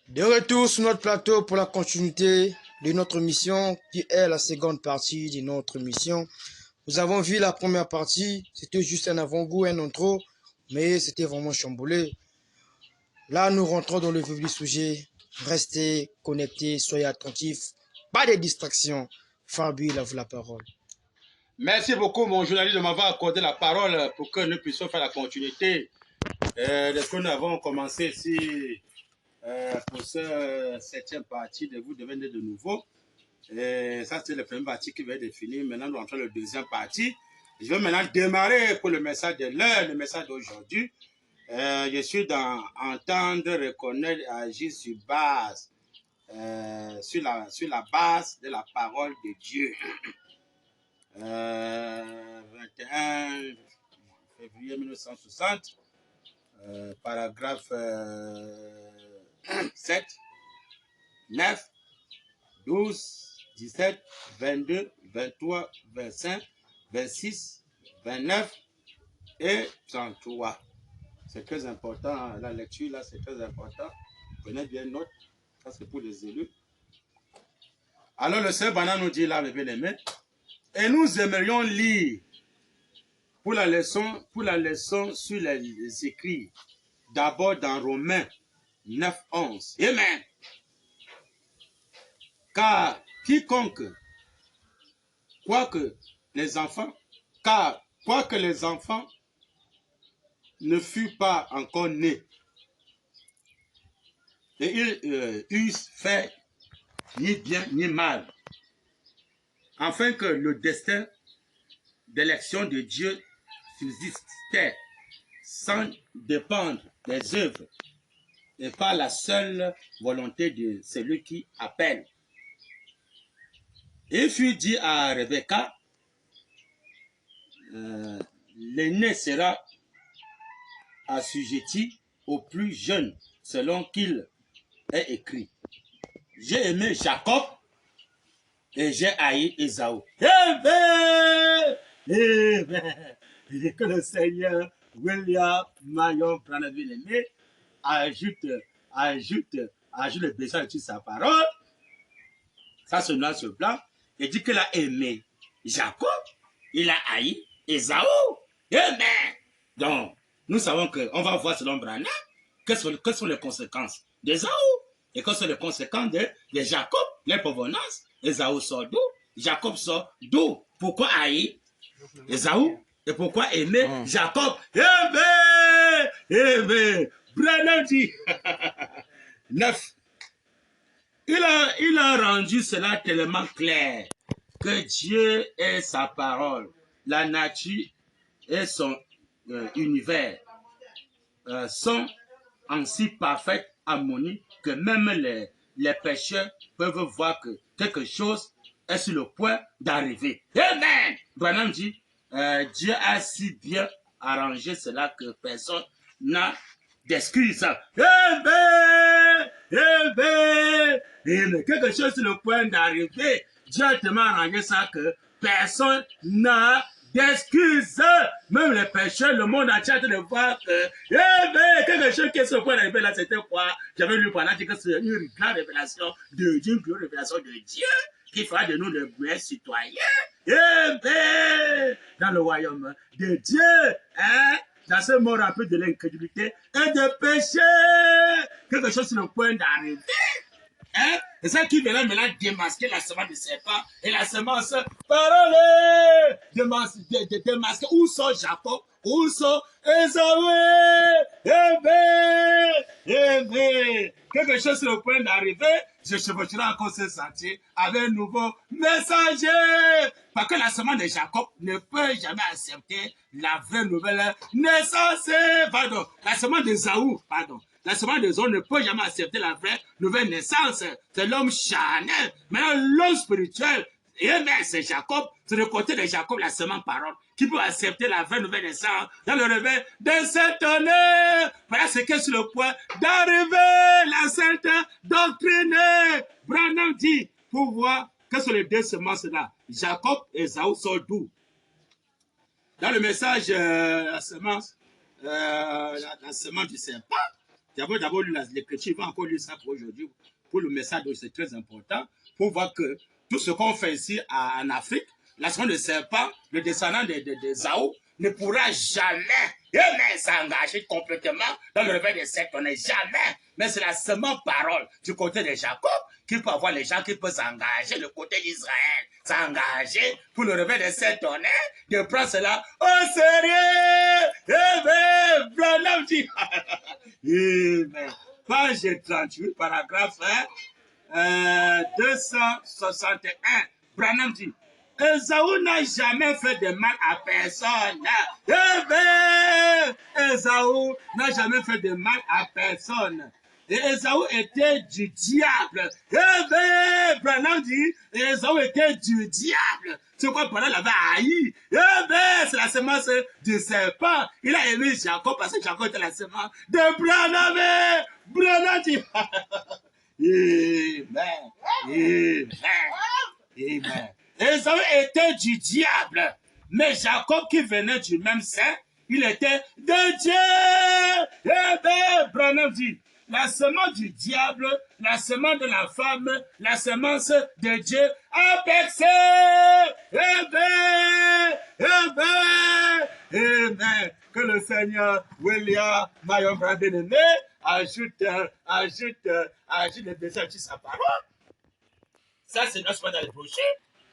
De retour sur notre plateau pour la continuité de notre mission qui est la seconde partie de notre mission. Nous avons vu la première partie, c'était juste un avant-goût, un intro, mais c'était vraiment chamboulé. Là, nous rentrons dans le vif du sujet. Restez connectés, soyez attentifs, pas de distractions. Fabi, il a la parole. Merci beaucoup, mon journaliste, de m'avoir accordé la parole pour que nous puissions faire la continuité de ce que nous avons commencé ici pour cette septième partie de Vous devenez de nouveau. Et ça, c'est la première partie qui va être définie. Maintenant, nous rentrons dans la deuxième partie. Je vais maintenant démarrer pour le message de l'heure, le message d'aujourd'hui. Je suis dans entendre, reconnaître, agir sur base, sur la base de la parole de Dieu. 21 février 1960, paragraphe 7, 9, 12, 17, 22, 23, 25, 26, 29 et 33. C'est très important, la lecture là, c'est très important. Prenez bien note, ça c'est pour les élus. Alors le Seigneur Bana nous dit là, mes bien-aimés, et nous aimerions lire pour la leçon sur les écrits, d'abord dans Romains 9, 11. Amen. Car quoique les enfants ne furent pas encore nés, et ils eussent fait ni bien ni mal, afin que le destin d'élection de Dieu subsistait sans dépendre des œuvres et par la seule volonté de celui qui appelle. Il fut dit à Rebecca, l'aîné sera assujetti au plus jeune, selon qu'il est écrit. J'ai aimé Jacob et j'ai haï Ésaü. Amen! Et que le Seigneur William Mayon Branaville ajoute le besoin de sa parole. Ça se noie sur blanc. Il dit qu'il a aimé Jacob, il a haï Ésaü. Amen. Donc, nous savons qu'on va voir selon Branham quelles sont les conséquences d'Ésaü et quelles sont les conséquences de Jacob, les provenances. Ésaü sort d'où? Jacob sort d'où? Pourquoi haïr Ésaü et pourquoi aimer Jacob? Amen. Branham dit 9. Il a rendu cela tellement clair que Dieu est sa parole, la nature et son univers sont en si parfaite harmonie que même les pécheurs peuvent voir que quelque chose est sur le point d'arriver. Amen. Branham dit, Dieu a si bien arrangé cela que personne n'a d'excuse. Amen. Amen. Amen. Quelque chose sur le point d'arriver. Dieu a tellement arrangé ça que personne n'a d'excuses. Même les pécheurs, le monde entier a de voir que quelque chose qui est sur le point d'arriver là, c'était quoi? J'avais lu pendant que c'est une grande révélation de Dieu, une grande révélation de Dieu qui fera de nous de meilleurs citoyens. Dans le royaume de Dieu. Dans ce monde un peu de l'incrédulité et de péché. Quelque chose sur le point d'arriver. C'est ça qui viendra maintenant démasquer la semence du serpent et la semence parole. Démasquer où sont Jacob, où sont Ésaü. Quelque chose sur le point d'arriver. Je chevaucherai encore ce sentier avec un nouveau messager. Parce que la semence de Jacob ne peut jamais accepter la vraie nouvelle naissance. Pardon, la semence d'Ésaü, pardon. La semence des hommes ne peut jamais accepter la vraie nouvelle naissance. C'est l'homme charnel. Maintenant, l'homme spirituel, c'est Jacob. C'est le côté de Jacob, la semence parole, qui peut accepter la vraie nouvelle naissance dans le réveil de cette année. Voilà ce qui est sur le point d'arriver, la sainte doctrine. Branham dit, pour voir quelles sont les deux semences-là. Jacob et Ésaü sont d'où? Dans le message, la semence du serpent, d'abord lu l'écriture, il va encore lire ça pour aujourd'hui, pour le message, c'est très important, pour voir que tout ce qu'on fait ici en Afrique, la semence de serpent, le descendant de Zao, ne pourra jamais s'engager complètement dans le réveil des sectes. On n'est jamais. Mais c'est la semence parole du côté de Jacob qui peut avoir les gens qui peuvent s'engager, le côté d'Israël, s'engager pour le réveil des sectes. On est de prendre cela au sérieux. Amen. Branham dit. Amen. Page 38, paragraphe 261. Branham dit. Esaü n'a jamais fait de mal à personne. Esaü n'a jamais fait de mal à personne. Et Esaü était du diable. Branham dit, Esaü était du diable. C'est quoi Branham l'avait haï. C'est la semence du serpent. Il a aimé Jacob parce que Jacob était la semence de Branham. Branham dit, Amen. Amen. Esaü était du diable, mais Jacob qui venait du même sein, il était de Dieu. Branham dit, la semence du diable, la semence de la femme, la semence de Dieu a percé. Amen. Que le Seigneur William Mayon bien-aimé ajoute le message sur sa parole. Ça, c'est notre pas dans le prochain.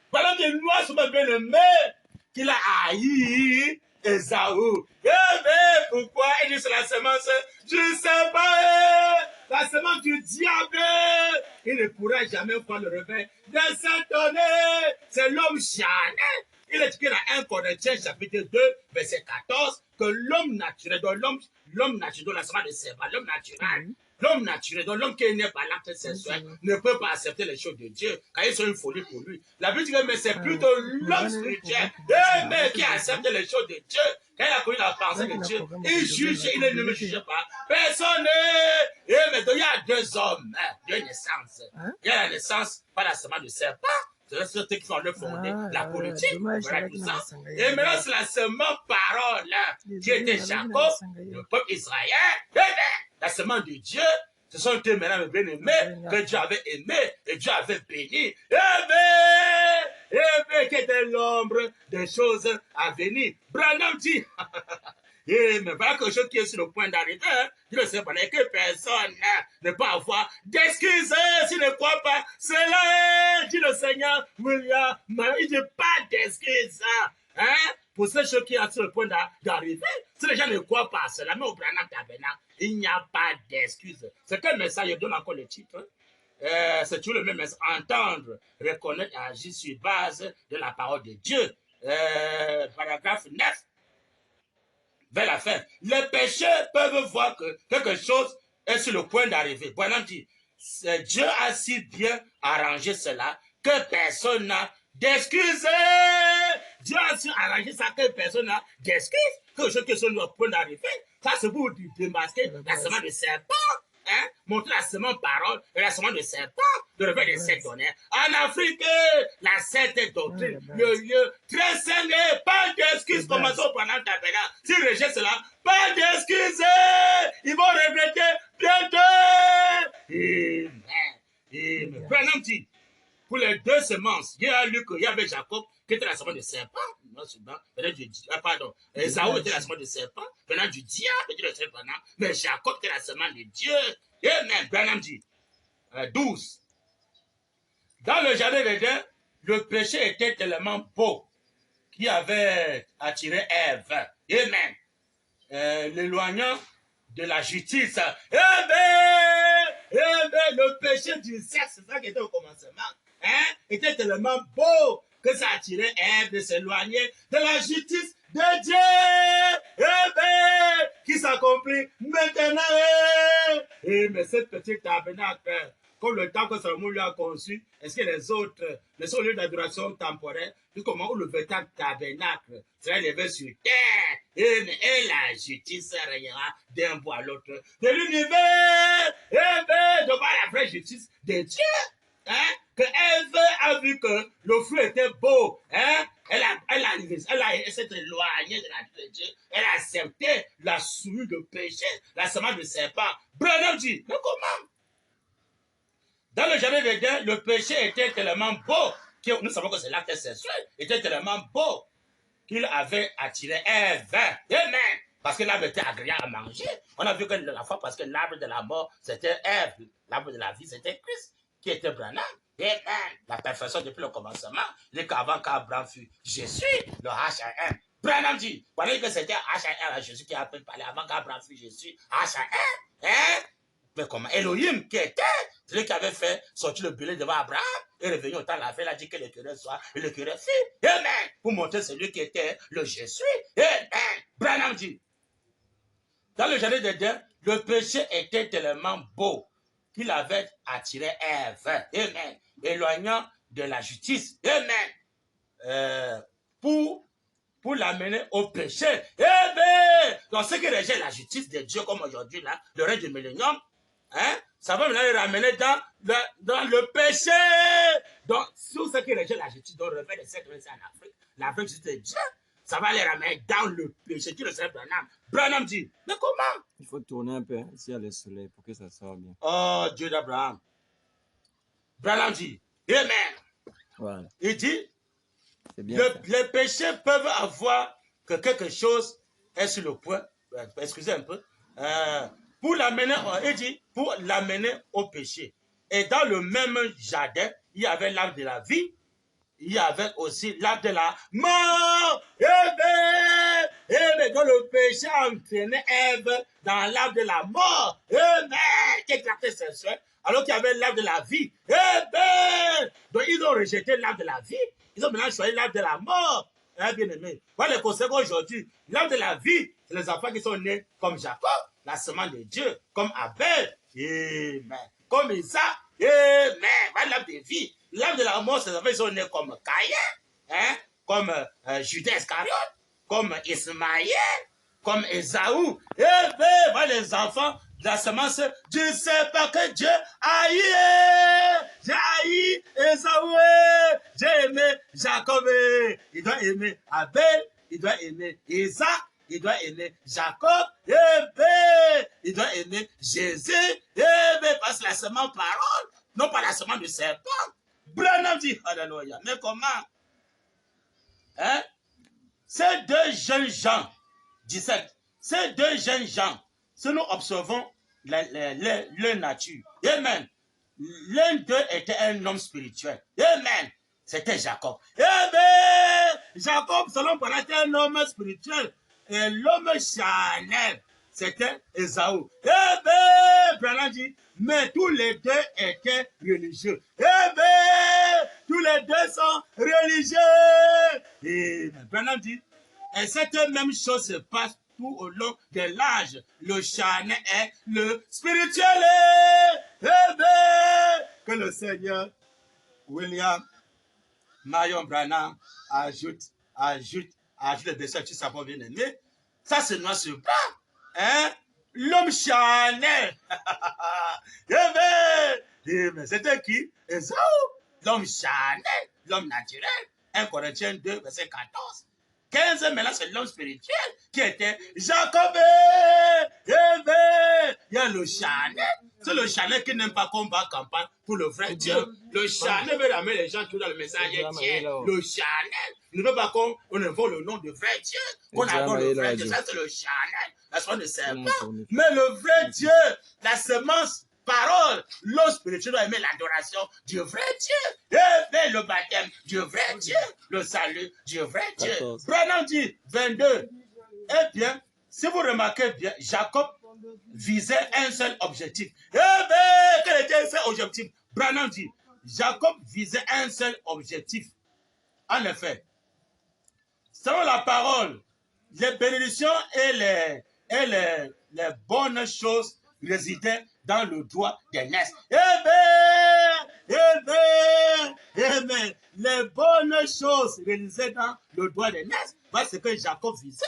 Voilà que nous sommes bien aimés qu'il a haï Esaü. Pourquoi? Il dit c'est la semence du serpent, la semence du diable. Il ne pourra jamais voir le réveil de s'étonner. C'est l'homme charnel. Il est écrit dans 1 Corinthiens chapitre 2, verset 14, que l'homme naturel, donc l'homme naturel, la semence du serpent, l'homme naturel. L'homme naturel, donc l'homme qui est né par l'acte sexuel, ne peut pas accepter les choses de Dieu, car ils sont une folie pour lui. La Bible dit que mais c'est plutôt l'homme spirituel qui accepte les choses de Dieu, quand il a connu la pensée de Dieu, il juge, il ne me juge pas. Personne mais donc il y a deux hommes, deux naissances. Il y a la naissance par la semence du serpent, c'est ceux qui font le fondé, la politique, voilà tout ça. Et maintenant c'est la semence parole qui était Jacob, le peuple Israël. La semence de Dieu, ce sont eux maintenant bien-aimés que Dieu avait aimés et Dieu avait béni. Qui était l'ombre des choses à venir. Branham dit, mais voilà quelque chose qui est sur le point d'arriver. Je ne sais pas que personne ne peut avoir d'excuses s'il ne croit pas. Cela dit le Seigneur William, il n'y a pas d'excuses. Pour ces choses qui sont sur le point d'arriver, si les gens ne croient pas à cela, mais au Branham Tabernacle, il n'y a pas d'excuses. C'est quel message? Je donne encore le titre. C'est toujours le même message. Entendre, reconnaître et agir sur base de la parole de Dieu. Paragraphe 9. Vers la fin. Les pécheurs peuvent voir que quelque chose est sur le point d'arriver. Branham dit, Dieu a si bien arrangé cela que personne n'a d'excuses. Dieu a su arranger ça que personne n'a d'excuses. Quelque chose qui est sur le point d'arriver. Ça, c'est pour démasquer la semence de serpent. Montrer la semence parole et la semence de serpent, de réveil des sept honneurs. En Afrique, la septième doctrine, le lieu très saint, pas d'excuses, commençons pendant ta pénale. S'ils rejettent cela, pas d'excuses, ils vont regretter bientôt. Amen. Branham dit, pour les deux semences, il y a lu qu'il y avait Jacob qui était la semence de serpent, non seulement, pardon, Esaü était la semence de serpent, venant du diable, dit le serpent, mais Jacob était la semence de Dieu. Amen. Branham dit, 12. Dans le jardin d'Éden, le péché était tellement beau qui avait attiré Ève. Amen. L'éloignant de la justice. Amen. Le péché du sexe, c'est ça qui était au commencement. Était tellement beau que ça attirait Ève de s'éloigner de la justice de Dieu. Qui s'accomplit maintenant. Mais cette petite tabernacle, comme le temps que Salomon lui a conçu, est-ce que les autres, les lieux d'adoration temporaire, puis comment le véritable tabernacle sera élevé sur terre, et la justice régnera d'un bout à l'autre de l'univers, devant la vraie justice de Dieu. Que Ève a vu que le fruit était beau, elle s'est éloignée de Dieu. Elle a accepté la souillure de péché, la semence de serpent. Branham dit, mais comment? Dans le jardin d'Éden, le péché était tellement beau, que nous savons que c'est l'acte sexuel, était tellement beau qu'il avait attiré Ève. Amen. Parce que l'arbre était agréable à manger. On a vu que la fois, parce que l'arbre de la mort, c'était Ève. L'arbre de la vie, c'était Christ, qui était Branham. Amen. La perfection depuis le commencement, avant qu'Abraham fût Jésus, le H1. Branham dit, pendant que c'était H1 à Jésus qui a pu parler avant qu'Abraham fût Jésus, H1. Hein? Mais comment Elohim, qui était celui qui avait fait sortir le bélier devant Abraham, est revenu au temps de la fin, il a dit que le querelle soit et le querelle fut. Amen. Pour montrer celui qui était le Jésus. Amen. Branham dit, dans le jardin d'Éden, le péché était tellement beau qu'il avait attiré Ève. Amen. Éloignant de la justice. Amen. Pour l'amener au péché. Amen. Donc, ceux qui rejettent la justice de Dieu, comme aujourd'hui, là, le règne du millénium, hein, ça va maintenant les ramener dans le péché. Donc, tous ceux qui rejettent la justice, dont revêt de cette en Afrique, la vraie justice de Dieu, ça va les ramener dans le péché. Tu le sais, Branham. Branham dit, mais comment? Il faut tourner un peu ici à le soleil pour que ça sorte bien. Oh, Dieu d'Abraham. Branham dit, Amen. Voilà. Il dit, Bien les péchés peuvent avoir que quelque chose est sur le point. Excusez un peu. Pour l'amener, il dit, pour l'amener au péché. Et dans le même jardin, il y avait l'arbre de la vie, il y avait aussi l'arbre de la mort. Donc le péché a entraîné Ève dans l'arbre de la mort. Qui est l'acte sensuel, alors qu'il y avait l'arbre de la vie. Donc ils ont rejeté l'arbre de la vie. Ils ont maintenant choisi l'arbre de la mort. Bien aimé. Voilà les conséquences aujourd'hui. L'arbre de la vie, c'est les enfants qui sont nés comme Jacob, la semence de Dieu, comme Abel. Amen. Comme Isaac. Amen. Voilà l'arbre de vie. L'arbre de la mort, c'est les enfants qui sont nés comme Caïn, comme Judas Iscariote, comme Ismaël, comme Ésaü. Voilà les enfants de la semence. Je ne sais pas que Dieu haït. J'ai haï Ésaü. J'ai aimé Jacob. Il doit aimer Abel. Il doit aimer Isaac. Il doit aimer Jacob. Il doit aimer Jésus. Parce que la semence parole, non pas la semence du serpent. Branham dit, alléluia. Mais comment? Hein? Ces deux jeunes gens, 17, ces deux jeunes gens, si nous observons leur nature, amen. L'un d'eux était un homme spirituel, amen. C'était Jacob. Amen. Jacob, selon Paul, était un homme spirituel. Et l'homme charnel, c'était Ésaü. Amen. Branham dit, mais tous les deux étaient religieux. Amen. Tous les deux sont religieux. Et Branham dit, et cette même chose se passe tout au long de l'âge. Le charnel est le spirituel. Amen. Que le Seigneur William Marion Branham ajoute le dessin, tu sais pas bien aimé. Ça, c'est noir sur blanc. Hein? L'homme charnel. C'était qui? Ésaü. L'homme charnel, l'homme naturel. 1 Corinthiens 2, verset 14. 15, maintenant, c'est l'homme spirituel qui était Jacob. Il y a le charnel. C'est le charnel qui n'aime pas qu'on va campagne pour le vrai Dieu. Le charnel veut ramener les gens tout dans le message. Le charnel ne veut pas qu'on invoque le nom du vrai Dieu. Qu'on adore le vrai Dieu. Ça, c'est le charnel. La semence de serpent. Mais le vrai Dieu, la semence, parole, l'eau spirituelle doit aimer l'adoration du vrai Dieu. Et le baptême du vrai Dieu. Le salut du vrai Dieu. Branham dit 22. Eh bien, si vous remarquez bien, Jacob visait un seul objectif. Quel était ce objectif? Branham dit, Jacob visait un seul objectif. En effet, selon la parole, les bénédictions et les bonnes choses résidaient dans le droit d'aînesse. Amen. Les bonnes choses réalisées dans le droit d'aînesse, voilà ce que Jacob visait.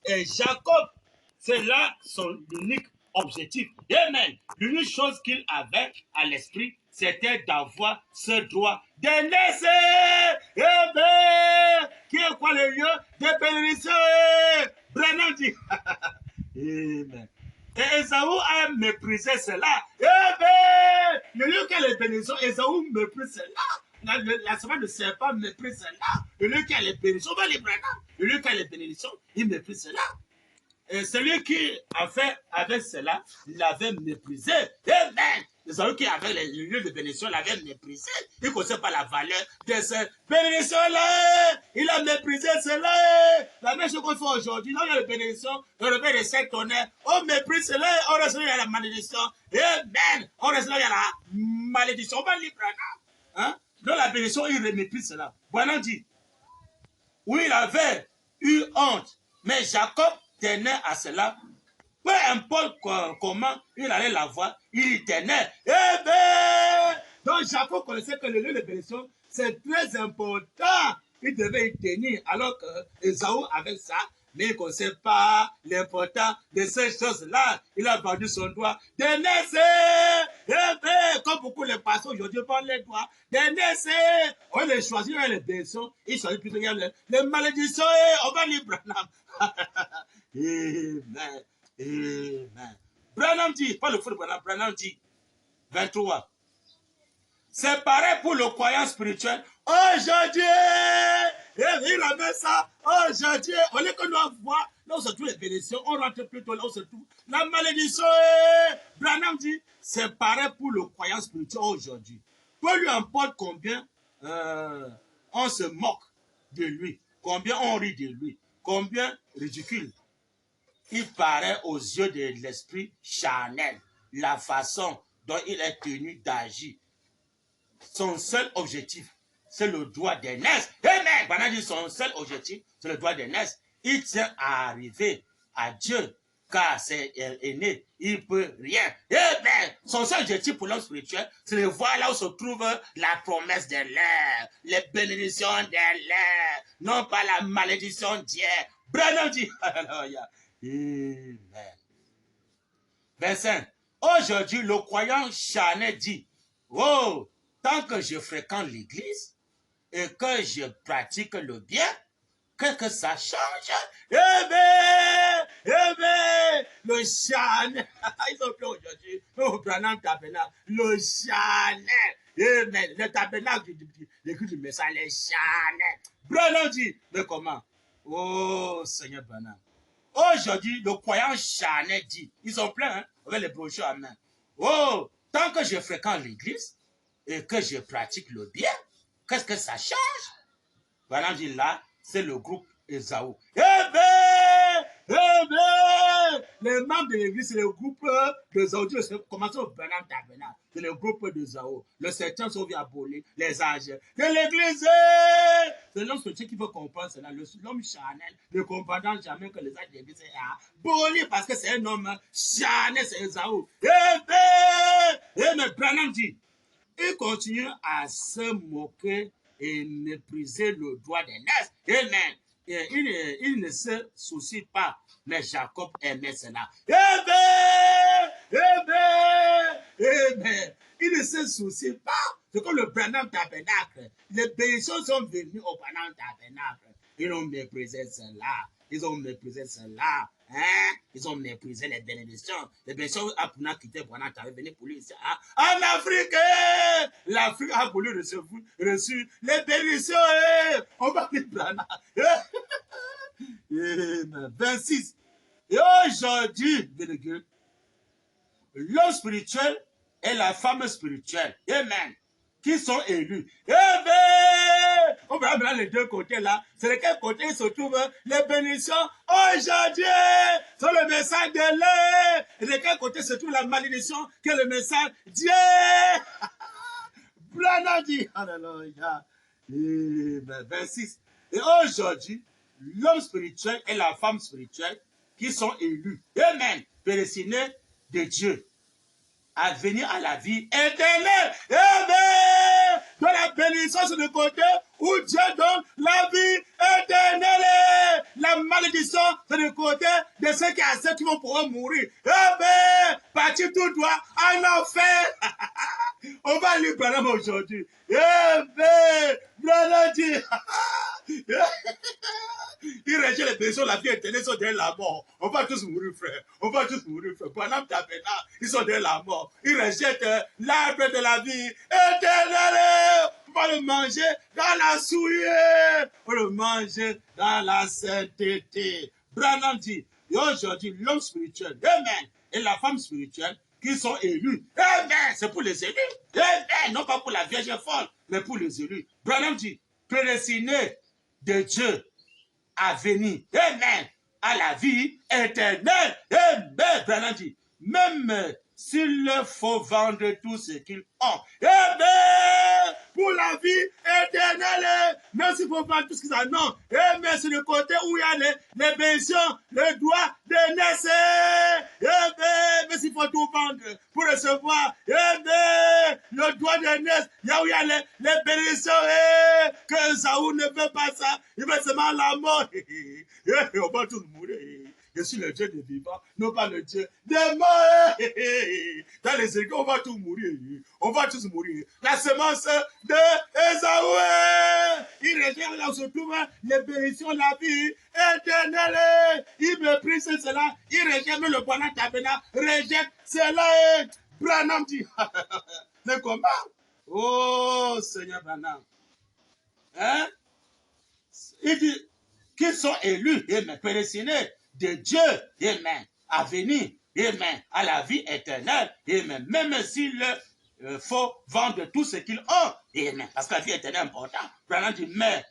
Et Jacob, c'est là son unique objectif. Amen. L'unique chose qu'il avait à l'esprit, c'était d'avoir ce droit d'aînesse. Amen. qui est quoi le lieu de bénédiction. Branham dit. Amen. Et Esaü a méprisé cela. Eh bien, le lieu qui a les bénédictions, Esaü méprise cela. La semaine de serpent méprise cela. Le lieu qui a les bénédictions, on va les Branham. Le lieu qui a les bénédictions, il méprise cela. Et celui qui a fait avec cela, il l'avait méprisé. Amen. Celui qui avait les lieux de bénédiction l'avait méprisé. Il ne connaissait pas la valeur de ces bénédictions-là. Il a méprisé cela. La même chose qu'on fait aujourd'hui. Dans les bénédictions, on revêt les 5 tonnerres. On méprise cela. On reste là, il y a la malédiction. Amen. On reste là, il y a la malédiction. On va libre. Hein? Dans la bénédiction, il méprise cela. Branham dit, oui, il avait eu honte. Mais Jacob tenait à cela. Peu importe comment il allait la voir, il y tenait. Eh bien, donc Jacob connaissait que le lieu de bénédiction, c'est très important. Il devait y tenir, alors que Esaü avec ça, mais il ne connaissait pas l'importance de ces choses-là. Il a vendu son doigt. De naissance, eh bien, comme beaucoup de pasteurs aujourd'hui parlent les doigts, de naissance, on les choisit, on les bénédictions, ils choisissent plutôt les malédictions, on va les Branham. Amen. Amen. Branham dit, pas le fou de Branham, Branham dit, 23. C'est pareil pour le croyant spirituel. Aujourd'hui, il ramène ça. Aujourd'hui, au lieu que nous voir, là où se trouvent les bénédictions, on rentre plutôt là où se trouve la malédiction. Branham dit, c'est pareil pour le croyant spirituel aujourd'hui. Peu lui importe combien on se moque de lui, combien on rit de lui, combien ridicule. Il paraît aux yeux de l'esprit charnel la façon dont il est tenu d'agir. Son seul objectif, c'est le droit d'aînesse. Amen. Branham dit son seul objectif, c'est le droit d'aînesse. Il tient à arriver à Dieu, car c'est aîné, il ne peut rien. Amen. Son seul objectif pour l'homme spirituel, c'est de voir là où se trouve la promesse de l'air, les bénédictions de l'air, non pas la malédiction d'hier. Branham dit, alléluia. Amen. 25. Aujourd'hui, le croyant charnel dit, oh, tant que je fréquente l'église et que je pratique le bien, que ça change. Eh bien, le charnel, ils ont pris aujourd'hui, au Branham tabernacle, le charnel. Amen. Le tabernacle l'église du message, le charnel. Branham dit, mais comment? Oh, Seigneur Branham. Aujourd'hui, le croyant charnel dit, ils sont pleins, hein, avec les brochures en main. Oh, tant que je fréquente l'église et que je pratique le bien, qu'est-ce que ça change? Branham dit là, c'est le groupe Esaü. Eh bien, les membres de l'église, c'est le groupe d'Esaü. Commençons au Branham tabernacle. C'est le groupe d'Esaü. Le septième sont venus abolir les âges de l'église. C'est l'homme spirituel qui veut comprendre cela. L'homme charnel ne comprendra jamais que les âges de l'église sont abolis parce que c'est un homme charnel, c'est Esaü. Mais Branham dit, il continue à se moquer et mépriser le droit d'aînesse. Amen. Il ne se soucie pas, mais Jacob aimait cela. Amen. Il ne se soucie pas. C'est comme le Branham tabernacle. Les bénédictions sont venues au Branham tabernacle. Ils ont méprisé cela. Ils ont méprisé cela. Hein? Ils ont méprisé les bénédictions. Les bénédictions a quitté Branham tabernacle, venu pour lui ici. Hein? En Afrique, l'Afrique a voulu recevoir les bénédictions. On va dire Branham. 26. Et aujourd'hui, l'homme spirituel et la femme spirituelle, amen, qui sont élus. Amen. On va prendre les deux côtés là. C'est de quel côté se trouvent les bénédictions aujourd'hui? C'est le message de l'air. Et de quel côté se trouve la malédiction qui est le message Dieu? Branham dit, alléluia. 26. Et aujourd'hui, l'homme spirituel et la femme spirituelle qui sont élus, amen, prédestinés de Dieu à venir à la vie éternelle. Amen. De la bénédiction sur le côté où Dieu donne la vie éternelle. La malédiction sur le côté de ceux qui acceptent qui vont pouvoir mourir. Amen. Partir tout droit en enfer. On va lire Branham aujourd'hui. Branham dit, Il rejette les bénédictions, la vie éternelle, ils sont derrière la mort. On va tous mourir, frère. On va tous mourir, frère. Pendant Tabernacle, ils sont derrière la mort. Ils rejettent l'arbre de la vie éternelle. On va le manger dans la souillure. On va le manger dans la sainteté. Branham dit, et aujourd'hui, l'homme spirituel, amen, et la femme spirituelle, qui sont élus. Amen, c'est pour les élus. Amen, non pas pour la Vierge folle, mais pour les élus. Branham dit, prédestiné de Dieu à venir, amen, à la vie éternelle, amen. Branham dit, même s'il faut vendre tout ce qu'ils ont, amen, pour la vie éternelle, même s'il faut vendre tout ce qu'ils ont, non, amen, c'est le côté où il y a les bénédictions, le droit de naître, amen, mais s'il faut tout vendre pour recevoir, amen, le droit de naître, là où il y a les bénédictions, que Saoul ne veut pas ça, il veut seulement la mort, on va tous mourir. Je suis le Dieu des vivants, non pas le Dieu des morts. Dans les églises, on va tous mourir. On va tous mourir. La semence de Esaü. Il rejette là où se trouve les bénédictions, la vie éternelle. Il méprise cela. Il rejette le bonheur tabernacle. Rejette cela. Branham dit. Mais comment? Oh Seigneur Branham. Hein? Il dit qu'ils sont élus et prédestinés de Dieu, amen, à venir, amen, à la vie éternelle, amen, même s'il faut vendre tout ce qu'ils ont, amen, parce que la vie éternelle est importante. Branham dit, mais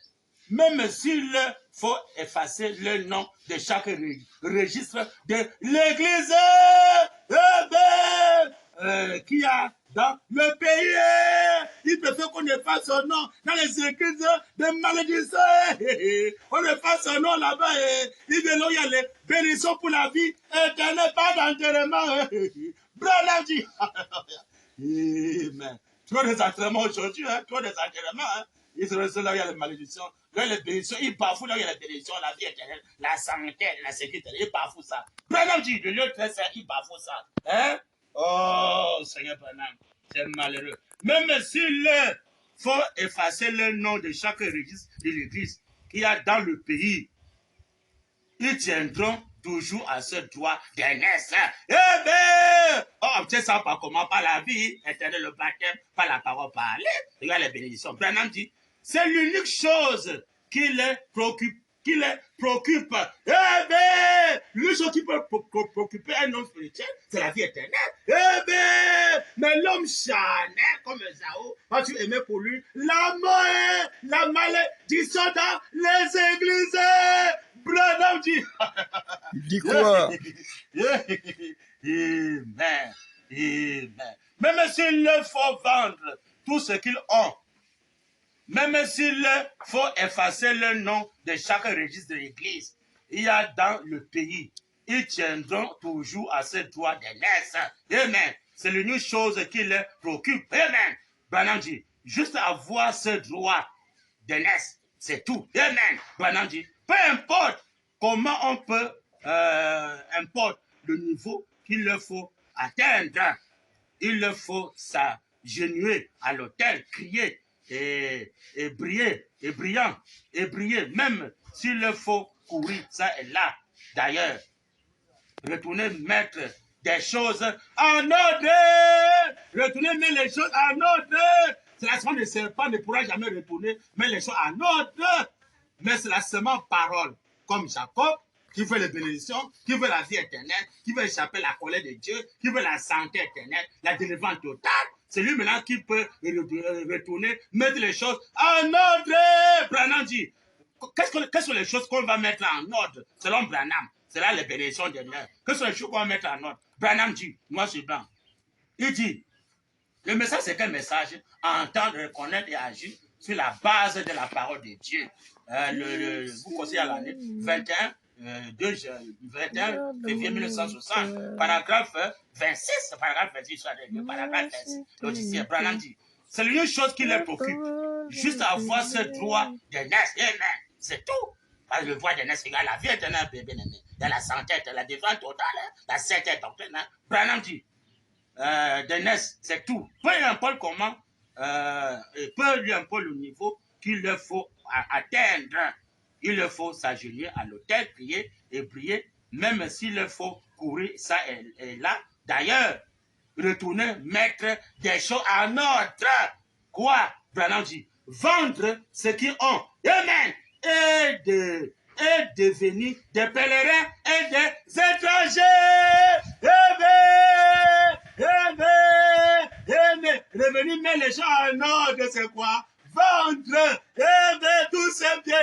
même s'il faut effacer le nom de chaque registre de l'Église, qui a dans le pays, il préfère qu'on efface son nom dans les églises de malédiction. On efface son nom là-bas. Il veut là, il y a les bénédictions pour la vie éternelle, pas d'enterrement. Branham dit, amen. Trop des enterrements aujourd'hui, trop des enterrements. Il se reste là, il y a les malédictions, là, les bénédictions, il bafoue là, il y a les bénédictions, la vie éternelle, la santé, la sécurité, il bafoue ça. Branham dit, le lieu très saint, il bafoue ça. Hein? Oh, Seigneur Branham, c'est malheureux. Même s'il faut effacer le nom de chaque registre de l'église qu'il y a dans le pays, ils tiendront toujours à ce droit d'aînesse. Eh bien, on obtient ça par comment? Par la vie éternelle, le baptême, par la parole parlée. Regarde les bénédictions. Branham dit, c'est l'unique chose qui les préoccupe. Eh bien, l'unique chose qui peut préoccuper un homme spirituel, c'est la vie éternelle. Eh bien, mais l'homme charnel, comme Esaü, quand tu aimais pour lui, la mort, la malédiction dans les églises. Branham dit. Il dit quoi? Amen. Amen. Même s'il faut vendre tout ce qu'ils ont, même s'il faut effacer le nom de chaque registre de l'église, il y a dans le pays, ils tiendront toujours à ce droit d'aînesse. Amen. C'est l'unique chose qui les préoccupe. Amen. Branham dit, juste avoir ce droit d'aînesse, c'est tout. Amen. Branham dit, peu importe comment on peut, importe le niveau qu'il faut atteindre, il faut s'agenouiller à l'autel, crier et briller, et briller, même s'il faut courir ça et là. D'ailleurs, retourner mettre des choses en ordre, retourner mettre les choses en ordre. C'est la semence de serpent ne pourra jamais retourner, mais les choses en ordre. Mais c'est la semence parole, comme Jacob, qui veut les bénédictions, qui veut la vie éternelle, qui veut échapper à la colère de Dieu, qui veut la santé éternelle, la délivrance totale. C'est lui maintenant qui peut retourner, mettre les choses en ordre. Branham dit, quelles sont les choses qu'on va mettre en ordre selon Branham? C'est là les bénédictions de l'heure. Quelles sont les choses qu'on va mettre en ordre? Branham dit, moi je suis blanc. Il dit, le message c'est quel message? Entendre, reconnaître et agir sur la base de la parole de Dieu. Vous conseillez à l'année 21 février 1960, paragraphe 26, paragraphe 26, paragraphe 26, l'Odyssée, Branham dit, c'est l'unique chose qui les préoccupe, juste avoir ce droit d'aînesse, amen, c'est tout. Parce que le droit d'aînesse, c'est la vie éternelle, bien aimé, il y a la santé, la défense totale, la santé doctrine. Branham dit, d'aînesse, c'est tout. Peu importe comment, peu importe le niveau qu'il faut atteindre, il faut s'agenouiller à l'autel, prier et prier, même s'il faut courir ça et là. D'ailleurs, retourner mettre des choses en ordre. Quoi? Branham dit, vendre ce qu'ils ont. Amen. Et devenir des pèlerins et des étrangers. Amen. Amen. Amen. Revenir mettre les gens en ordre, c'est quoi? Vendre, tout c'est bien.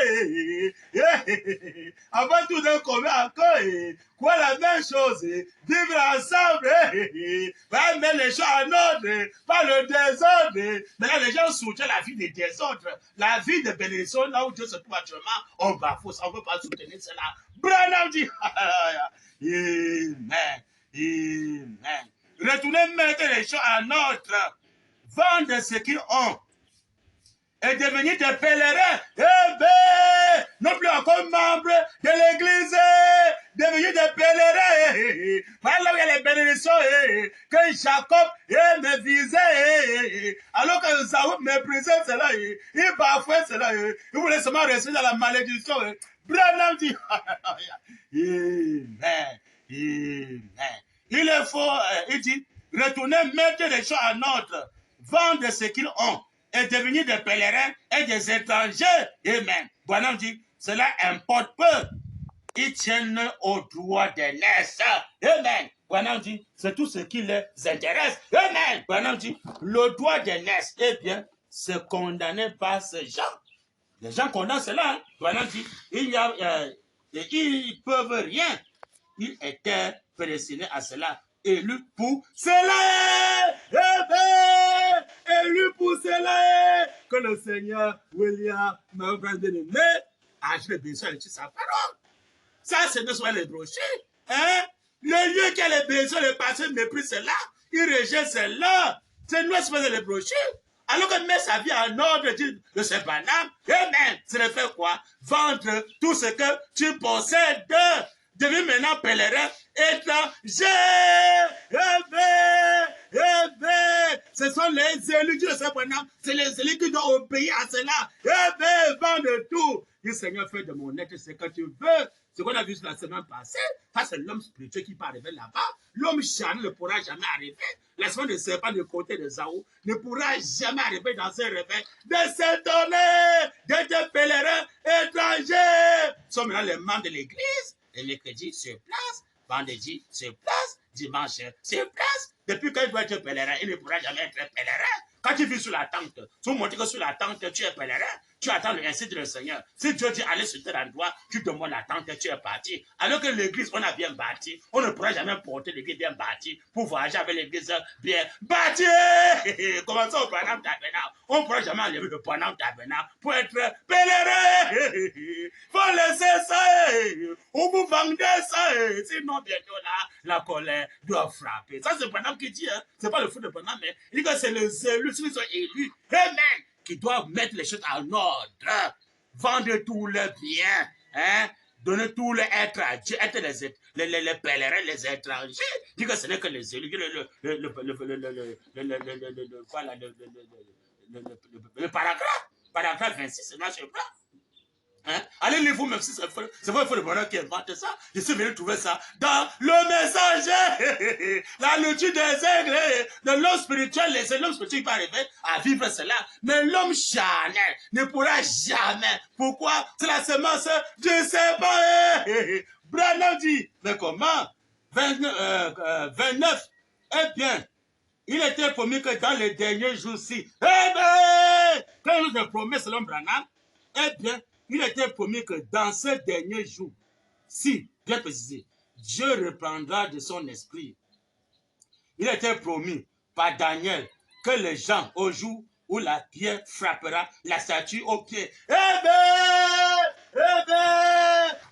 Avant tout de commun encore, quoi la même chose, vivre ensemble, va mettre les gens en ordre, pas le désordre. Mais là, les gens soutiennent la vie des désordres, la vie de bénédiction, là où Dieu se trouve actuellement, on bafoue ça, on ne veut pas soutenir cela. Branham dit, Amen, Amen. Retournez mettre les gens en ordre, vendre ce qu'ils ont. Et devenir des pèlerins, non plus encore membres de l'église, devenir des pèlerins, par là où il y a les bénédictions, que Jacob me visait, alors que Saoul méprisait cela, il bafouait cela, il voulait seulement rester dans la malédiction. Branham dit, Amen, Amen. Il faut, il dit, retourner mettre les choses en ordre, vendre ce qu'ils ont, et devenir des pèlerins et des étrangers. Amen. Branham dit, cela importe peu. Ils tiennent au droit d'aînesse. Amen. Branham dit, c'est tout ce qui les intéresse. Amen. Branham dit, le droit d'aînesse, eh bien, c'est condamné par ces gens. Les gens condamnent cela. Hein? Branham dit, ils peuvent rien. Ils étaient prédestinés à cela. Élu pour cela, élu pour cela, que le Seigneur William me bien aimé, je besoin de sa parole. Ça, ce ne sont pas les brochures. Hein? Le lieu qui a les besoins, le pasteur méprise cela, il rejette cela. C'est nous qui faisons les brochures. Alors que met sa vie en ordre, dit le Saint Branham, amen. Ça fait quoi? Vendre tout ce que tu possèdes. Devenir maintenant pèlerin, étranger. Ce sont les élus du Saint Branham. C'est les élus qui doivent obéir à cela. Vendre tout. Le Seigneur fait de mon être ce que tu veux. Ce qu'on a vu la semaine passée, ça c'est l'homme spirituel qui peut arriver là-bas. L'homme charnel ne pourra jamais arriver. La semaine de serpent du côté de Saoul ne pourra jamais arriver dans ce réveil de s'étonner d'être pèlerins étrangers. Nous sommes maintenant les membres de l'église. Le mercredi sur place, vendredi sur place, dimanche sur place. Depuis qu'il doit être pèlerin, il ne pourra jamais être pèlerin. Quand tu vis sur la tente, tu montres que sur la tente, tu es pèlerin. Tu attends ainsi de le Seigneur. Si Dieu dit aller sur tel endroit, tu demandes la tente et tu es parti. Alors que l'église, on a bien bâti. On ne pourra jamais porter l'église bien bâtie pour voyager avec l'église bien bâtie. Comment ça au Branham Tabernacle? On ne pourra jamais enlever le Branham Tabernacle pour être pèlerin. Faut laisser ça. On vous vendez ça. Sinon, bientôt là, la colère doit frapper. Ça, c'est Branham qui dit. Hein? Ce n'est pas le fou de Branham, mais il dit que c'est les élus, ceux qui sont élus. Amen. Qui doivent mettre les choses en ordre, vendre tous leurs biens, hein, donner tout leur être à Dieu, être les pèlerins, les étrangers. Dit que ce n'est que les élus, le paragraphe 26, c'est là, je sais pas. Hein? Allez lire vous-même si c'est vrai, il faut le bonheur qui invente ça. Je suis venu trouver ça dans le messager. La lecture des aigles, de l'homme spirituel, l'homme spirituel qui peut arriver à vivre cela. Mais l'homme charnel ne pourra jamais. Pourquoi? C'est la semence du serpent. Branham dit, mais comment? 29. Eh bien, il était promis que dans les derniers jours-ci, eh bien, quand il nous a promis selon Branham, eh bien, il était promis que dans ces derniers jours, si, bien précisé, Dieu reprendra de son esprit. Il était promis par Daniel que les gens, au jour où la pierre frappera la statue au pied,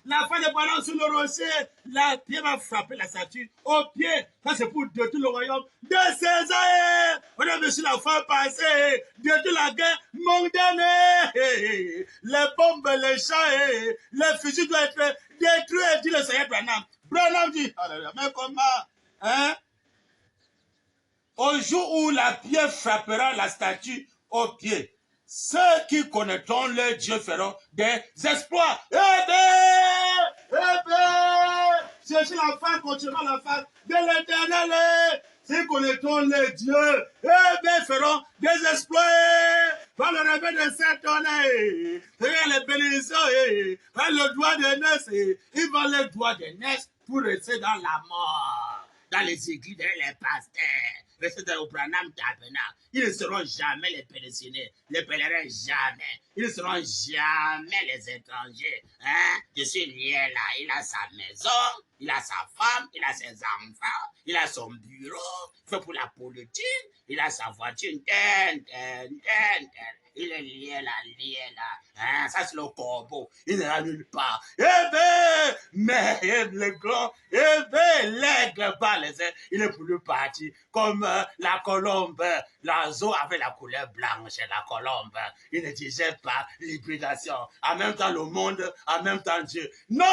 la fin de Branham sur le rocher, la pierre va frapper la statue au pied. Ça, c'est pour détruire le royaume de César. On a vu sur la fin passée, détruire la guerre mondaine. Les bombes, les chats, les fusils doivent être détruits, dit le Seigneur Branham. Branham dit, mais comment? Hein? Au jour où la pierre frappera la statue au pied, ceux qui connaîtront leur Dieu feront des exploits. Cherchez la face, continuellement la face de l'Éternel. Ceux qui connaîtront leur Dieu, feront des exploits. Par le réveil de cette année, les bénédictions, par le doigt de Ness, ils vont le doigt de Ness pour rester dans la mort. Dans les églises, les pasteurs, rester dans le Branham Tabernacle. Ils ne seront jamais les pèlerins, jamais. Ils ne seront jamais les étrangers. Hein? Je suis lié là. Il a sa maison, il a sa femme, il a ses enfants, il a son bureau, il fait pour la politique, il a sa voiture. Il est lié là. Hein? Ça, c'est le corbeau. Il n'est nulle part. Mais le grand, l'aigle bat les ailes. Il est plus parti comme la colombe. L'oiseau avait la couleur blanche, la colombe. Il ne disait pas l'hybridation. En même temps, le monde, en même temps, Dieu. Non!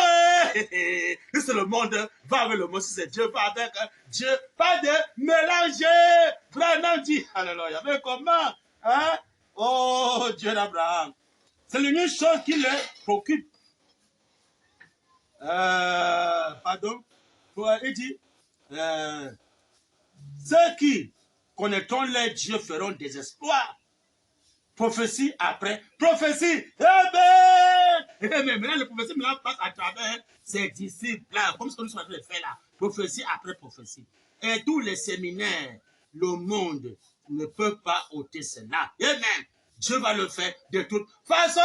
C'est le monde va avec le monde. Si c'est Dieu, va avec Dieu. Pas de mélanger. Branham dit, alléluia. Mais comment? Hein? Oh, Dieu d'Abraham. C'est l'unique chose qui le préoccupe. Pardon. Il dit, ceux qui connaîtront les dieux feront des exploits. Prophétie après prophétie. Mais maintenant, le prophétie passe à travers ses disciples, là, comme ce que nous sommes en train de faire là. Prophétie après prophétie. Et tous les séminaires, le monde ne peut pas ôter cela. Amen. Dieu va le faire de toute façon.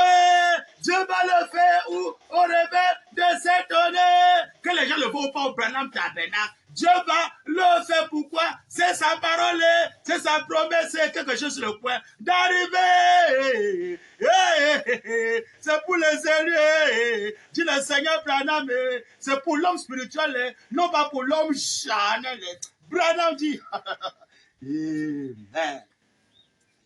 Dieu va le faire au réveil de cette année. Que les gens le voient pas au Branham Tabernacle. Dieu va le faire. Pourquoi? C'est sa parole, c'est sa promesse, c'est quelque chose sur le point d'arriver. C'est pour les élus, dit le Seigneur Branham. C'est pour l'homme spirituel, non pas pour l'homme charnel. Branham dit, Amen.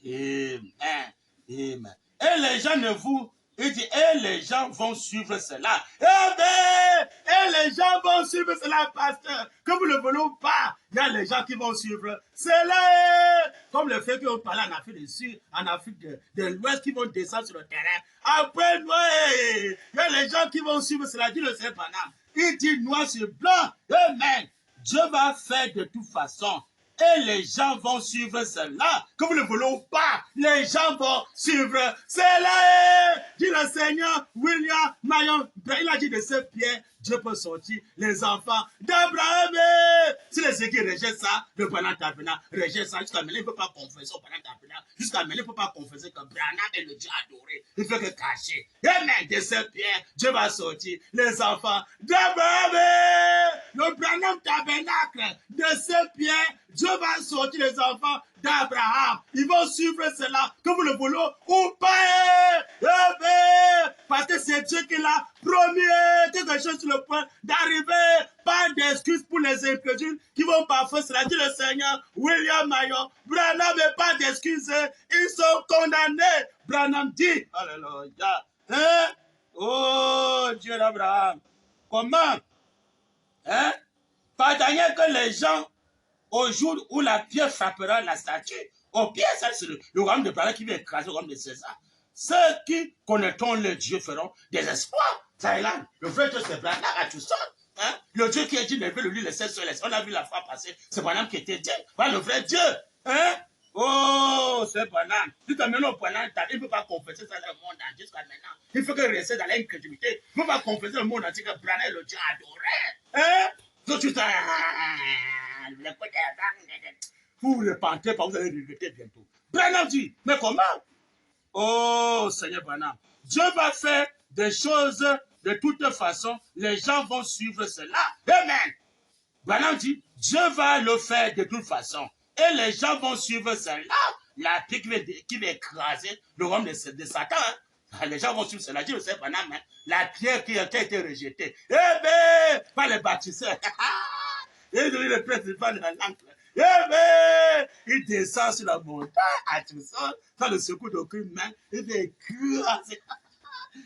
Amen. Amen. Et les gens ne vous... Il dit, et les gens vont suivre cela. Amen. Et les gens vont suivre cela, pasteur. Que vous ne le voulez pas, il y a les gens qui vont suivre cela. Comme le fait qu'on parle en Afrique du Sud, en Afrique de l'Ouest, qui vont descendre sur le terrain. Après, il y a les gens qui vont suivre cela, dit le Seigneur Branham. Il dit noir sur blanc. Amen. Dieu va faire de toute façon. Et les gens vont suivre cela. Que vous ne voulez ou pas, les gens vont suivre cela. Dit le Seigneur William Mayon. Il a dit de ce pied, Dieu peut sortir les enfants d'Abraham. Si les églises rejettent ça, le Branham Tabernacle rejette ça. Jusqu'à maintenant, il ne peut pas confesser au Branham Tabernacle. Jusqu'à maintenant, il ne peut pas confesser que Branham est le Dieu adoré. Il ne fait que cacher. Amen. De ce pied, Dieu va sortir les enfants d'Abraham. Le Branham Tabernacle, de ce pied, Dieu va sortir les enfants d'Abraham. Ils vont suivre cela, que vous le voulez ou pas. Parce que c'est Dieu qui l'a promis quelque chose sur le point d'arriver. Pas d'excuses pour les incrédules qui vont parfois cela. Dit le Seigneur William Mayon. Branham n'a pas d'excuses. Ils sont condamnés. Branham dit, alléluia. Hein? Oh, Dieu d'Abraham. Comment? Hein? Pardonnez que les gens, au jour où la pierre frappera la statue, au pied, ça c'est le royaume de Branham qui va écraser le royaume de César. Ceux qui connaîtront le Dieu feront des espoirs. Thaïlande, le vrai Dieu c'est Branham à tout seul. Hein? Le Dieu qui a dit lever le lit, le ciel sur les. On a vu la fois passée, c'est Branham qui était Dieu. Voilà le vrai Dieu. Hein? Oh, c'est Branham. Jusqu'à maintenant, Branham, il ne peut pas confesser ça dans le monde entier. Jusqu'à maintenant, il faut que rester dans l'incrédulité. Il ne peut pas confesser dans le monde entier que Branham est le Dieu adoré. Hein? Donc, tu vous vous repentez pas, vous allez regretter bientôt. Branham dit, mais comment? Oh, Seigneur Branham, Dieu va faire des choses de toute façon, les gens vont suivre cela. Amen. Branham dit, Dieu va le faire de toute façon. Et les gens vont suivre cela. La pierre qui va écraser le royaume de Satan. Hein? Les gens vont suivre cela. Dit le Seigneur Branham, hein? La pierre qui a été rejetée. Eh bien, par les bâtisseurs. Il est devenu le principal de la langue. Eh bien, il descend sur la montagne à tout ça, sans le secours d'aucune main. Il va écraser.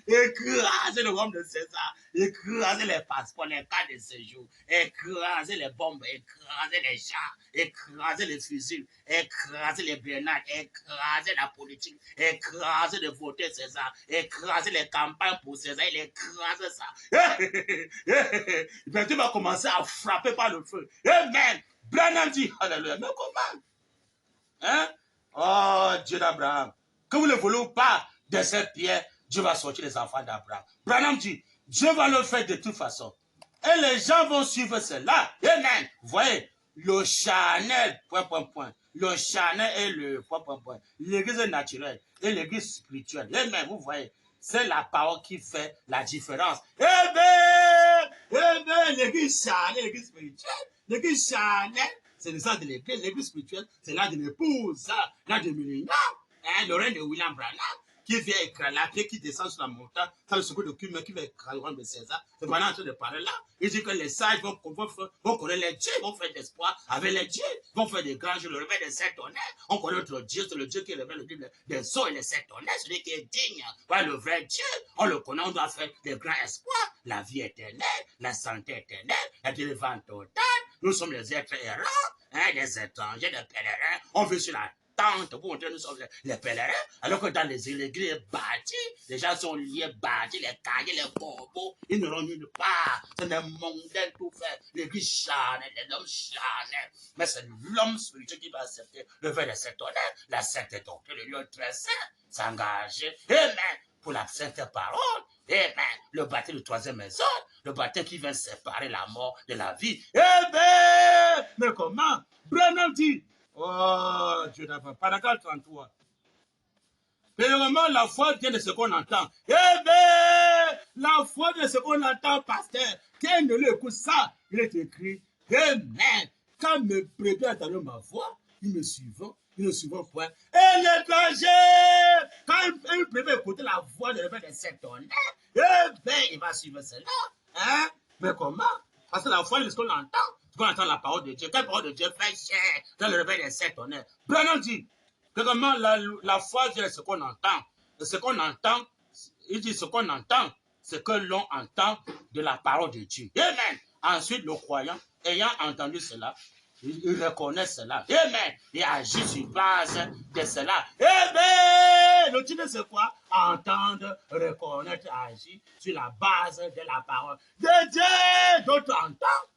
écraser le rhum de César, écraser les passeports, les cartes de séjour, écraser les bombes, écraser les chars, écraser les fusils, écraser les grenades, écraser la politique, écraser le voter César, écraser les campagnes pour César, il écrase ça. Ben, tu vas commencer à frapper par le feu. Amen. Branham dit, alléluia, mais comment? Hein? Oh, Dieu d'Abraham. Que vous ne voulez pas de cette pierre, Dieu va sortir les enfants d'Abraham. Branham dit, Dieu va le faire de toute façon. Et les gens vont suivre cela. Amen. Vous voyez, le charnel, le charnel et le l'église naturelle et l'église spirituelle. Amen. Vous voyez, c'est la parole qui fait la différence. Amen. Amen. L'église charnelle, l'église spirituelle. L'église charnelle, c'est le sens de l'église. L'église spirituelle, c'est là de l'épouse, là de Milena, le règne de William Branham, qui vient écraser la pierre, qui descend sur la montagne, ça le secours de cumin qui va écraser le roi de César. C'est maintenant en train de parler là. Il dit que les sages vont connaître les dieux, vont faire d'espoir avec les dieux, vont faire des grands jours, le réveil des sept tonnerres. On connaît notre Dieu, c'est le Dieu qui révèle le Bible des eaux et les sept tonnerres, celui qui est digne. Voilà le vrai Dieu. On le connaît, on doit faire des grands espoirs, la vie éternelle, la santé éternelle, la délivrance totale. Nous sommes les êtres errants, des étrangers, des pèlerins. On vit sur la tente pour montrer que nous sommes les pèlerins, alors que dans les églises bâties, les gens sont liés, bâtis, les cahiers, les bobos, ils ne vont nulle part. C'est des mondains tout fait. L'église charnelle, l'homme charnel. Mais c'est l'homme spirituel qui va accepter le fait de cet honneur, la sainte doctrine, le lieu très saint, s'engager. Amen. Pour la sainte parole. Amen. Le baptême de troisième maison, le baptême qui vient séparer la mort de la vie. Amen. Mais comment? Branham dit, oh, Dieu d'abord, paragraphe 33. Premièrement, la foi vient de ce qu'on entend. Amen. La foi vient de ce qu'on entend, pasteur. Quand ne l'écoute ça, il est écrit, Amen. Quand mes brebis entendront ma voix, ils me suivront. Ils ne suivront point. Et l'étranger, quand il préfère écouter la voix de l'évêque de sept tonnerres, eh bien, il va suivre cela. Hein? Mais comment? Parce que la foi, c'est ce qu'on entend. Quand on entend la parole de Dieu, quand la parole de Dieu fait chair dans le réveil des sept tonnerres. Branham dit que comment la foi vient de ce qu'on entend. Et ce qu'on entend, il dit ce qu'on entend, c'est que l'on entend de la parole de Dieu. Amen. Ensuite, le croyant, ayant entendu cela, il reconnaît cela. Amen. Il agit sur base de cela. Amen. Le titre, c'est quoi? Entendre, reconnaître, agir sur la base de la parole de Dieu. D'autres entendent.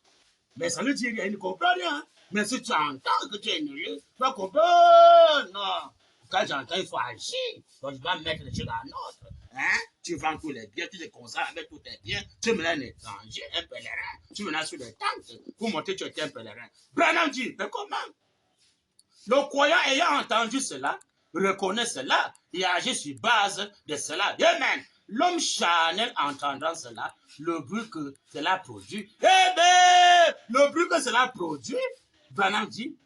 Mais ça veut dire qu'il ne comprend rien. Mais si tu entends que tu es nul, tu vas comprendre. Non. Quand j'entends, il faut agir. Donc, je dois mettre les choses en ordre. Hein? Tu vends tous les biens, tu te consacres avec tous tes biens. Tu mets un étranger, un pèlerin. Tu mets sur les tentes pour montrer que tu es un pèlerin. Branham dit, mais comment? Le croyant ayant entendu cela, reconnaît cela et agit sur base de cela. Amen. L'homme charnel entendant cela, le bruit que cela produit. Eh bien, le bruit que cela produit, Branham dit,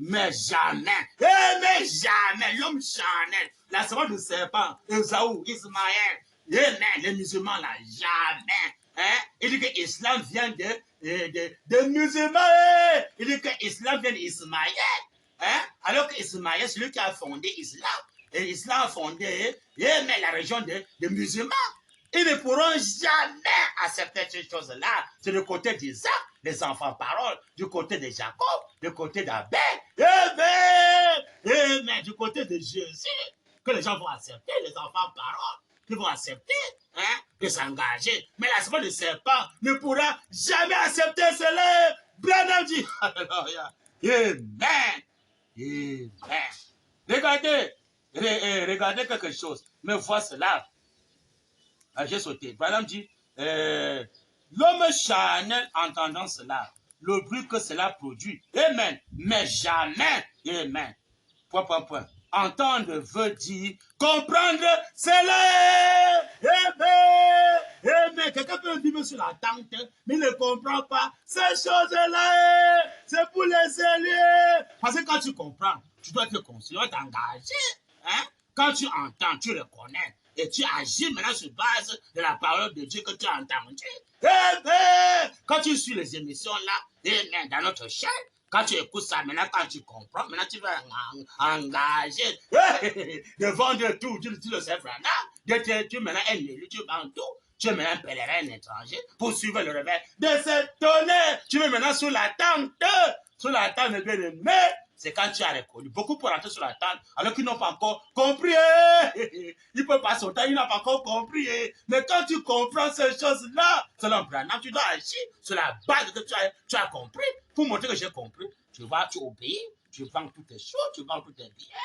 mais jamais, mais jamais, l'homme charnel, la semence du serpent, Esaü, Ismaël, les musulmans là, jamais. Hein? Il dit que l'islam vient de musulmans. Il dit que l'islam vient d'Ismaël. Hein? Alors que Ismaël, c'est lui qui a fondé l'islam. Et l'islam a fondé la région des musulmans. Ils ne pourront jamais accepter ces choses-là. C'est le côté d'Isaac, les enfants parole, du côté de Jacob, du côté d'Abel. Amen. Du côté de Jésus, que les gens vont accepter, les enfants parole, qui vont accepter, hein, de s'engager. Mais la semence du serpent ne pourra jamais accepter cela. Branham dit, alléluia. Amen. Amen. Regardez quelque chose. Mais vois cela. J'ai sauté. Branham dit, l'homme charnel entendant cela, le bruit que cela produit. Amen. Mais jamais. Amen. Point. Entendre veut dire comprendre cela. Amen. Amen. Quelqu'un peut vivre sur la tente, mais il ne comprend pas ces choses-là. C'est pour les élus. Parce que quand tu comprends, tu dois te considérer, t'engager. Hein? Quand tu entends, tu reconnais. Et tu agis maintenant sur base de la parole de Dieu que tu as entendue. Amen. Quand tu suis les émissions là, amen, dans notre chaîne, quand tu écoutes ça, maintenant quand tu comprends, maintenant tu vas engager de vendre tout, tu le sais vraiment, Tu es maintenant un élu, tu es bantou. Tu es maintenant un pèlerin étranger pour suivre le réveil de cette tonnerre. Tu es maintenant sur la tente. Sur la tente de bien-aimé. C'est quand tu as reconnu. Beaucoup pour rentrer sur la tente alors qu'ils n'ont pas encore compris. Ils ne peuvent pas sauter, ils n'ont pas encore compris. Mais quand tu comprends ces choses-là, selon Branham, tu dois agir sur la base que tu as compris pour montrer que j'ai compris. Tu vas, tu obéis, tu vends toutes tes choses, tu vends toutes tes biens.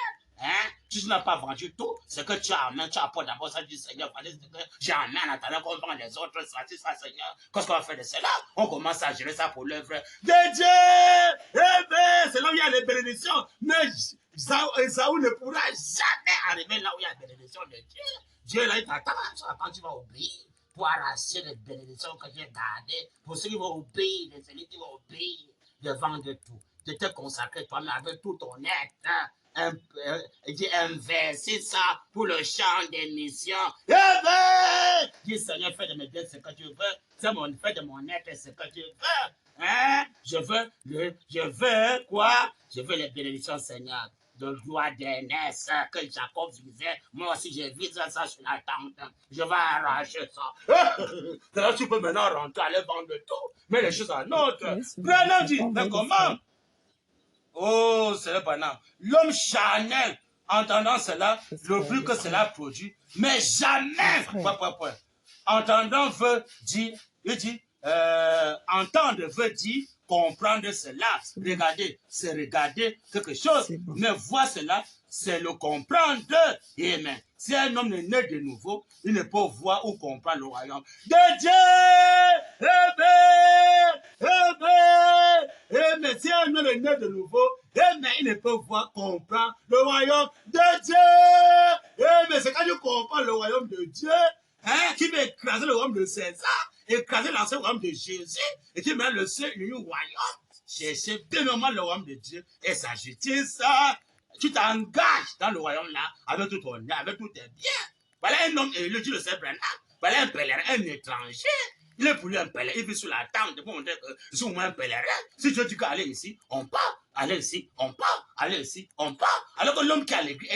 Hein? Tu n'as pas vendu tout, c'est que tu as en main, tu apportes d'abord ça du Seigneur, j'ai en main en attendant qu'on vend les autres, ça, Seigneur. Qu'est-ce qu'on va faire de cela? On commence à gérer ça pour l'œuvre de Dieu. Eh bien, c'est là où il y a les bénédictions. Mais Esaü ne pourra jamais arriver là où il y a la bénédiction de Dieu. Dieu, là, il t'attend quand tu vas obéir pour arracher les bénédictions que j'ai gardées. Pour ceux qui vont obéir, les élus qui vont obéir, de vendre tout, de te consacrer toi-même avec tout ton être. Inverser ça pour le champ des missions. Eh bien, dis Seigneur, fais de mes biens ce que tu veux. Fais de mon être ce que tu veux. Hein? Je veux quoi? Je veux les bénédictions, Seigneur. De gloire d'aînesse que Jacob visait. Moi aussi, je vise ça sur la tente. Je vais arracher ça. Là, tu peux maintenant rentrer, aller vendre tout. Mais les choses en autre. Branham dit, mais comment? Oh, c'est le Branham. L'homme charnel, entendant cela, le bruit que cela produit, mais jamais, entendant veut dire, il dit, entendre veut dire comprendre cela. Regardez, c'est regarder quelque chose, mais voir cela, c'est le comprendre. Amen. Si un homme est né de nouveau, il ne peut voir ou comprendre le royaume de Dieu. Mais si un homme est né de nouveau, il ne peut voir, comprendre le royaume de Dieu. Mais c'est quand tu comprends le royaume de Dieu, hein, qui va écraser le royaume de César, écraser l'ancien royaume de Jésus, et qui met le seul royaume, chercher pleinement le royaume de Dieu et sa justice. Tu t'engages dans le royaume là, avec tout ton âme, avec tous tes biens. Voilà un homme élu, tu le sais, Branham. Voilà un pèlerin, un étranger. Il est pour lui un pèlerin. Il vit sur la tente pour montrer que je suis au moins un pèlerin. Si Dieu dit qu'aller ici, on part. Aller ici, on part. Aller ici, on part. Alors que l'homme qui est à l'église,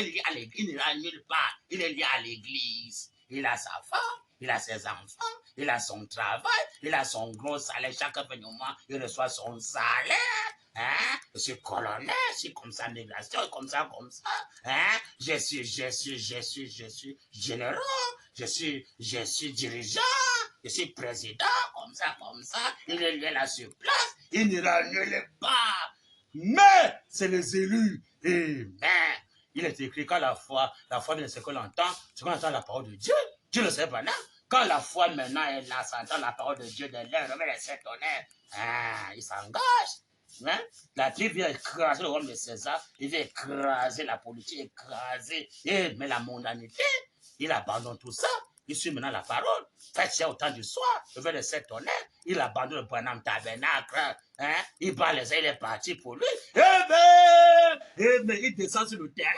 il n'est à nulle part. Il est lié à l'église. Il a sa femme, il a ses enfants, il a son travail, il a son gros salaire. Chaque fin du mois, il reçoit son salaire. Hein? Je suis colonel, je suis comme ça, migration, comme ça. Hein? Je suis général, je suis dirigeant, je suis président, comme ça. Il est là sur place, il n'ira nulle part. Mais c'est les élus. Amen. Il est écrit quand la foi vient de ce qu'on entend, c'est qu'on entend la parole de Dieu. Dieu le sait pas, non? Quand la foi maintenant est là, ça entend la parole de Dieu de l'air, mais les sept honnêtes, il s'engage. Hein? La Bible vient écraser le royaume de César, il vient écraser la politique, écraser, mais la mondanité, il abandonne tout ça, il suit maintenant la parole. Fait au temps du soir, le verset de 7 honnêtes, il abandonne le Branham tabernacle, hein? Il bat les ailes, il est parti pour lui. Mais il descend sur le terrain,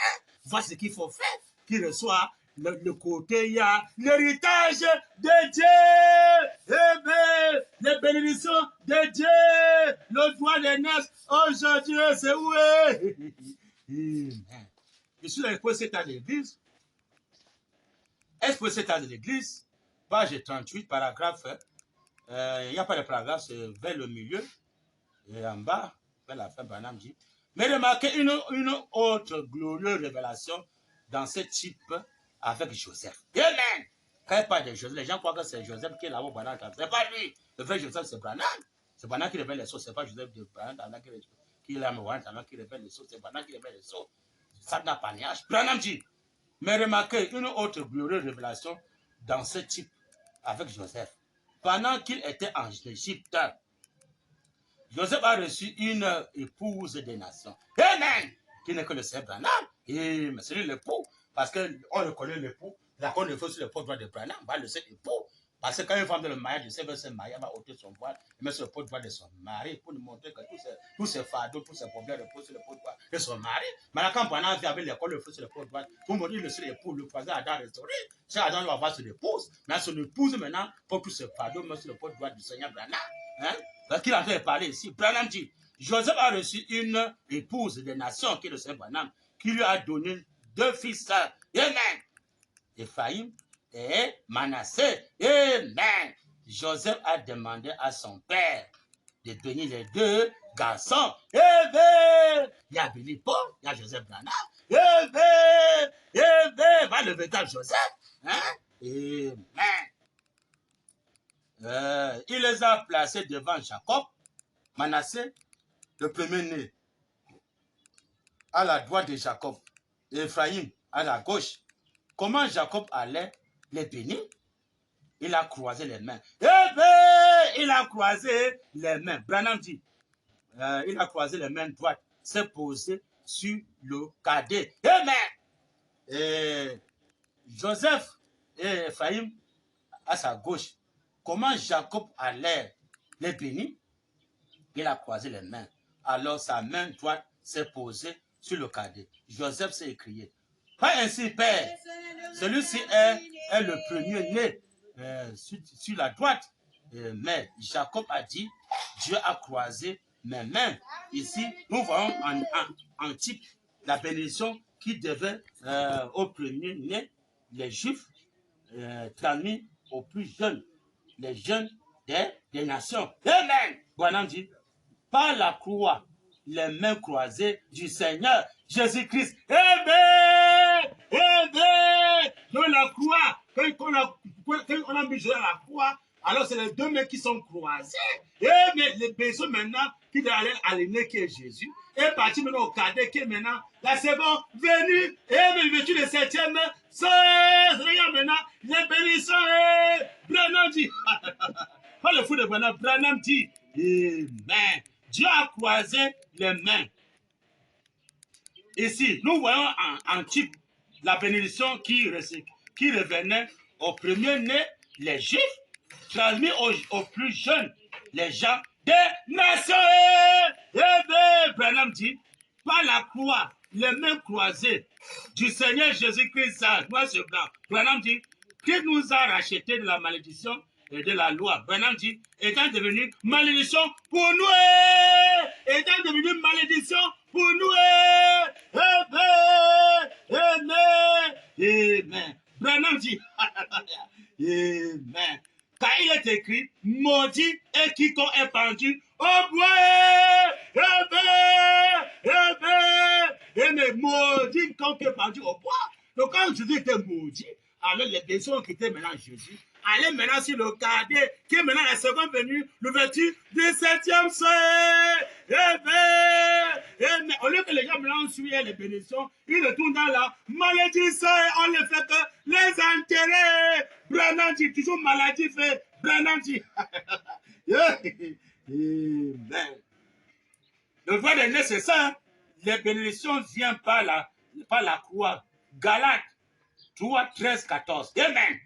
voit ce qu'il faut faire, qu'il reçoit le côté, il y a l'héritage de Dieu, les bénédictions de Dieu, le droit de naissance, aujourd'hui, c'est où je suis dans le point à l'église. Est-ce que c'est à l'église? Page 38, paragraphe, il n'y a pas de paragraphe, c'est vers le milieu, et en bas, vers la fin, Branham dit, mais remarquez une autre glorieuse révélation dans ce type avec Joseph. Amen. Quand il parle de Joseph, les gens croient que c'est Joseph qui est là-haut. Ce n'est pas lui. Le vrai Joseph, c'est Branham. C'est Branham qui révèle les choses. Ce n'est pas Joseph de Branham qui est là, qui révèle les choses. C'est Branham qui révèle les choses. Ça n'a pas niage. Branham dit, mais remarquez une autre glorieuse révélation dans ce type avec Joseph. Pendant qu'il était en Égypte, Joseph a reçu une épouse des nations. Amen. Qui n'est que le Seigneur Branham. Et c'est lui l'époux. Parce qu'on reconnaît l'époux. La qu'on le fait sur le pot de droit de Branham, va le seul époux. Parce que quand une femme de le mariage, je sais que ce mariage va ôter son voile, et mettre sur le pot de droit de son mari pour nous montrer que tous ces fardeaux, tous ces problèmes reposent sur le pot de droit de son mari. Maintenant, quand Branham vient avec l'école, le fait sur le pot de droit, pour montrer le seul époux, le croisé Adam restauré, c'est Adam va voir son épouse. Mais son épouse, maintenant, pour tous ces fardeaux, mettre sur le pot de droit du Seigneur Branham. Hein? Parce qu'il est en train de parler ici. Branham dit, Joseph a reçu une épouse des nations, qui est le Seigneur Branham, qui lui a donné 2 fils. Amen. Ephraim et Manassé. Amen. Joseph a demandé à son père de bénir les deux garçons. Amen. Il y a Billy Paul, il y a Joseph Branham. Amen. Amen. Va le véritable Joseph. Hein? Amen. Il les a placés devant Jacob, Manassé, le premier-né, à la droite de Jacob, et Ephraïm à la gauche. Comment Jacob allait les bénir? Il a croisé les mains. Eh bien, il a croisé les mains. Branham dit, il a croisé les mains droites, s'est posé sur le cadet. Amen. Et Joseph et Ephraïm à sa gauche. Comment Jacob allait les bénir? Il a croisé les mains. Alors sa main droite s'est posée sur le cadet. Joseph s'est écrié, pas ainsi, Père. Celui-ci est le premier-né sur la droite. Mais Jacob a dit, Dieu a croisé mes mains. Ici, nous voyons en type la bénédiction qui devait au premier-né, les Juifs, transmis aux plus jeunes, les jeunes des nations. Amen. Branham dit, par la croix, les mains croisées du Seigneur Jésus-Christ. Amen. Amen. Dans la croix, quand on a mis Jésus à la croix, alors c'est les deux mains qui sont croisées. Amen. Les personnes maintenant qui doivent aller à l'aîné qui est Jésus, est parti maintenant au cadet qui est maintenant, là c'est bon, venu, amen, vêtu le 7e, regarde maintenant, les bénissons, Branham dit, pas le fou de Branham, Branham dit, amen. Dieu a croisé les mains. Ici, nous voyons en type la bénédiction qui revenait au premier-né, les Juifs, transmis aux plus jeunes, les gens des nations. Et Branham dit, par la croix, les mains croisées du Seigneur Jésus-Christ, noir sur blanc. Branham dit, qui nous a rachetés de la malédiction et de la loi. Branham dit, étant devenu malédiction pour nous, étant devenu malédiction pour nous, amen, amen. Branham dit, amen. Car il est écrit, maudit est quiconque est pendu au bois, amen, maudit quiconque est pendu au bois. Donc quand Jésus était maudit, alors les personnes qui étaient maintenant Jésus, allez maintenant sur le cadet, qui est maintenant la seconde venue, l'ouverture du 7e soleil. Amen. Au lieu que les gens maintenant suivent les bénédictions, ils retournent dans la malédiction et on ne fait que les enterrer. Branham dit, toujours maladie fait. Branham dit. Amen. Le droit de naître, c'est ça. Les bénédictions viennent par la croix. Galates 3, 13, 14. Amen.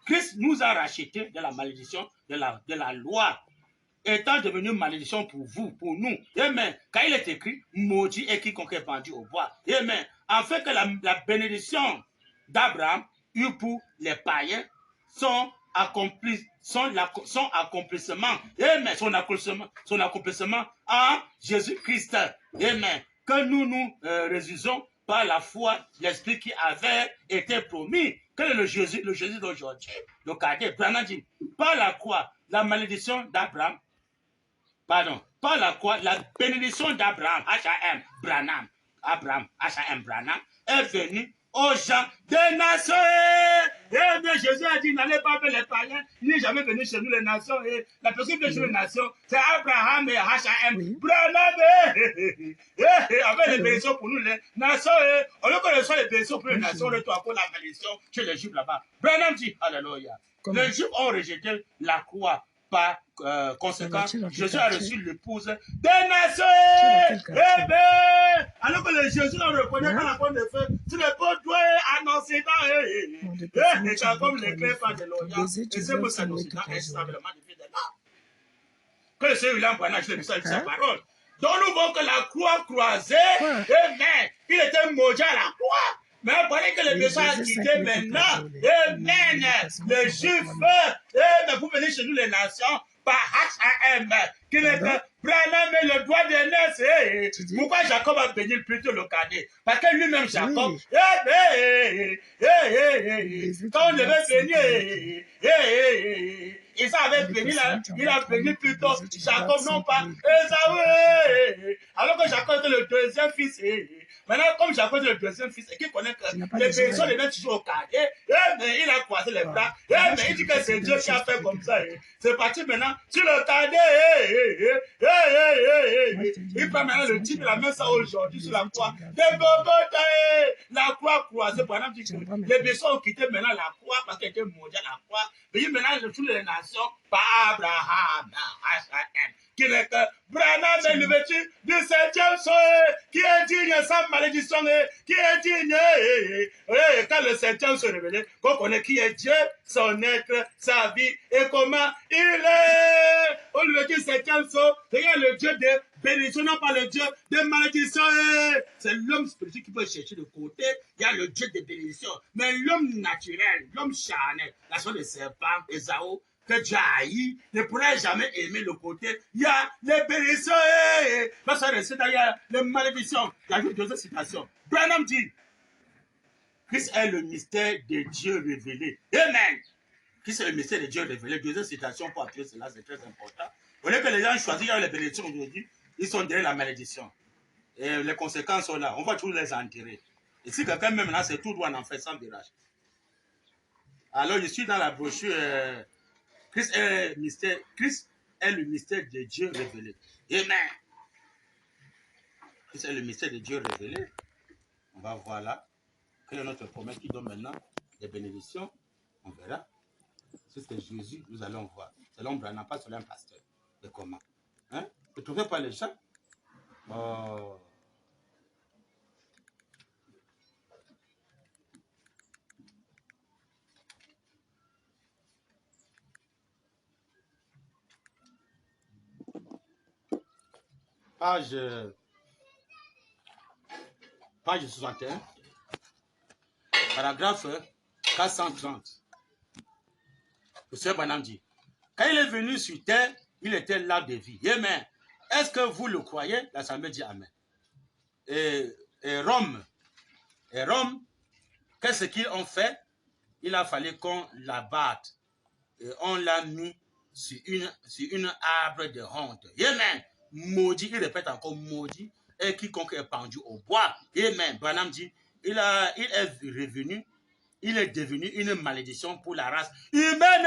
Christ nous a rachetés de la malédiction de la loi, étant devenu malédiction pour vous, pour nous. Amen. Car il est écrit, maudit est quiconque est pendu au bois. Amen. Afin que la bénédiction d'Abraham eut pour les païens son accomplissement, amen, son accomplissement en Jésus-Christ. Amen. Que nous réalisons par la foi l'esprit qui avait été promis. Quel est le Jésus d'aujourd'hui? Le cadet, Branham dit, par la croix, la malédiction d'Abraham, pardon, par la croix, la bénédiction d'Abraham, H.A.M. Branham, Abraham, H.A.M. Branham, est venue aux gens des nations. Et bien Jésus a dit, n'allez pas vers les païens, il n'est jamais venu chez nous les nations. Et la personne qui est chez nous les nations, c'est Abraham et H.A.M. Branham. Avec les bénédictions pour nous les nations. Au lieu qu'on reçoit les bénédictions pour les nations, on reçoit encore la malédiction chez les Juifs là-bas. Branham dit, alléluia. Les Juifs ont rejeté la croix. Par conséquent, Jésus a reçu l'épouse des nations. Alors que les Jésus l'ont reconnu quand la porte de feu, tu ne peux doit annoncer dans et comme l'éclair par de l'Orient, et c'est pour ça que nous sommes instablement depuis des noms. Que le Seigneur William Branham, je le sa parole. Donc nous voyons que la croix croisée, amen, il était maudit à la croix. Mais pendant que les pécheurs ont quitté maintenant, amen, les Juifs, amen, vous venez chez nous les nations, par H.A.M. qui n'est que Branham et le doigt de l'aîné. Pourquoi Jacob a béni plutôt le cadet? Parce que lui-même, Jacob, Quand on devait bénir, Isa avait béni, il a béni plutôt Jacob, non pas Esaü. Alors que Jacob était le deuxième fils. Maintenant, comme Jacob est le deuxième fils et qu'il connaît que les personnes les mettent toujours au carré, mais il a croisé les bras, mais il dit que c'est Dieu qui a fait comme ça. C'est parti maintenant sur le carré. Il prend maintenant le type, il a mis ça aujourd'hui sur la croix. La croix croisée, par exemple, les personnes ont quitté maintenant la croix parce qu'elle était mondiale, la croix. Mais maintenant, toutes les nations, par Abraham, qui n'est que Branham est le vêtu du 7e soleil, qui est digne sans malédiction, qui est digne. Quand le 7e se révèle, qu'on connaît qui est Dieu, son être, sa vie et comment il est. On lui dit 7e soleil, regarde le Dieu de bénédiction, non pas le Dieu de malédiction. C'est l'homme spirituel qui peut chercher de côté, il y a le Dieu de bénédiction. Mais l'homme naturel, l'homme charnel, la sorte de serpent, Esaü, que Dieu a haï, ne pourrait jamais aimer le côté. Il y a les bénédictions, parce qu'il y a les malédictions. Il y a deux citations. Branham dit, Christ est le mystère de Dieu révélé. Amen. Christ est le mystère de Dieu révélé. Deuxième citation pour appuyer cela, c'est très important. Au lieu que les gens choisissent les bénédictions aujourd'hui, ils sont derrière la malédiction. Et les conséquences sont là. On va toujours les enterrer. Et si quelqu'un même là, c'est tout droit, on en fait sans virage. Alors, je suis dans la brochure. Christ est le mystère de Dieu révélé. Amen. Christ est le mystère de Dieu révélé. On va voir là. Quelle est notre promesse qui donne maintenant des bénédictions? On verra. Si c'est Jésus, nous allons voir. C'est l'ombre, n'a pas selon un pasteur. Mais comment? Hein? Vous ne trouvez pas les gens? Oh. Page 61, paragraphe 430. Le Seigneur Branham dit, quand il est venu sur terre, il était l'arbre de vie. Amen. Est-ce que vous le croyez? L'Assemblée dit Amen. Et Rome, qu'est-ce qu'ils ont fait? Il a fallu qu'on l'abatte. Et on l'a mis sur une arbre de honte. Amen. Maudit, il répète encore maudit, et quiconque est pendu au bois. Amen. Branham dit, il est revenu, il est devenu une malédiction pour la race humaine.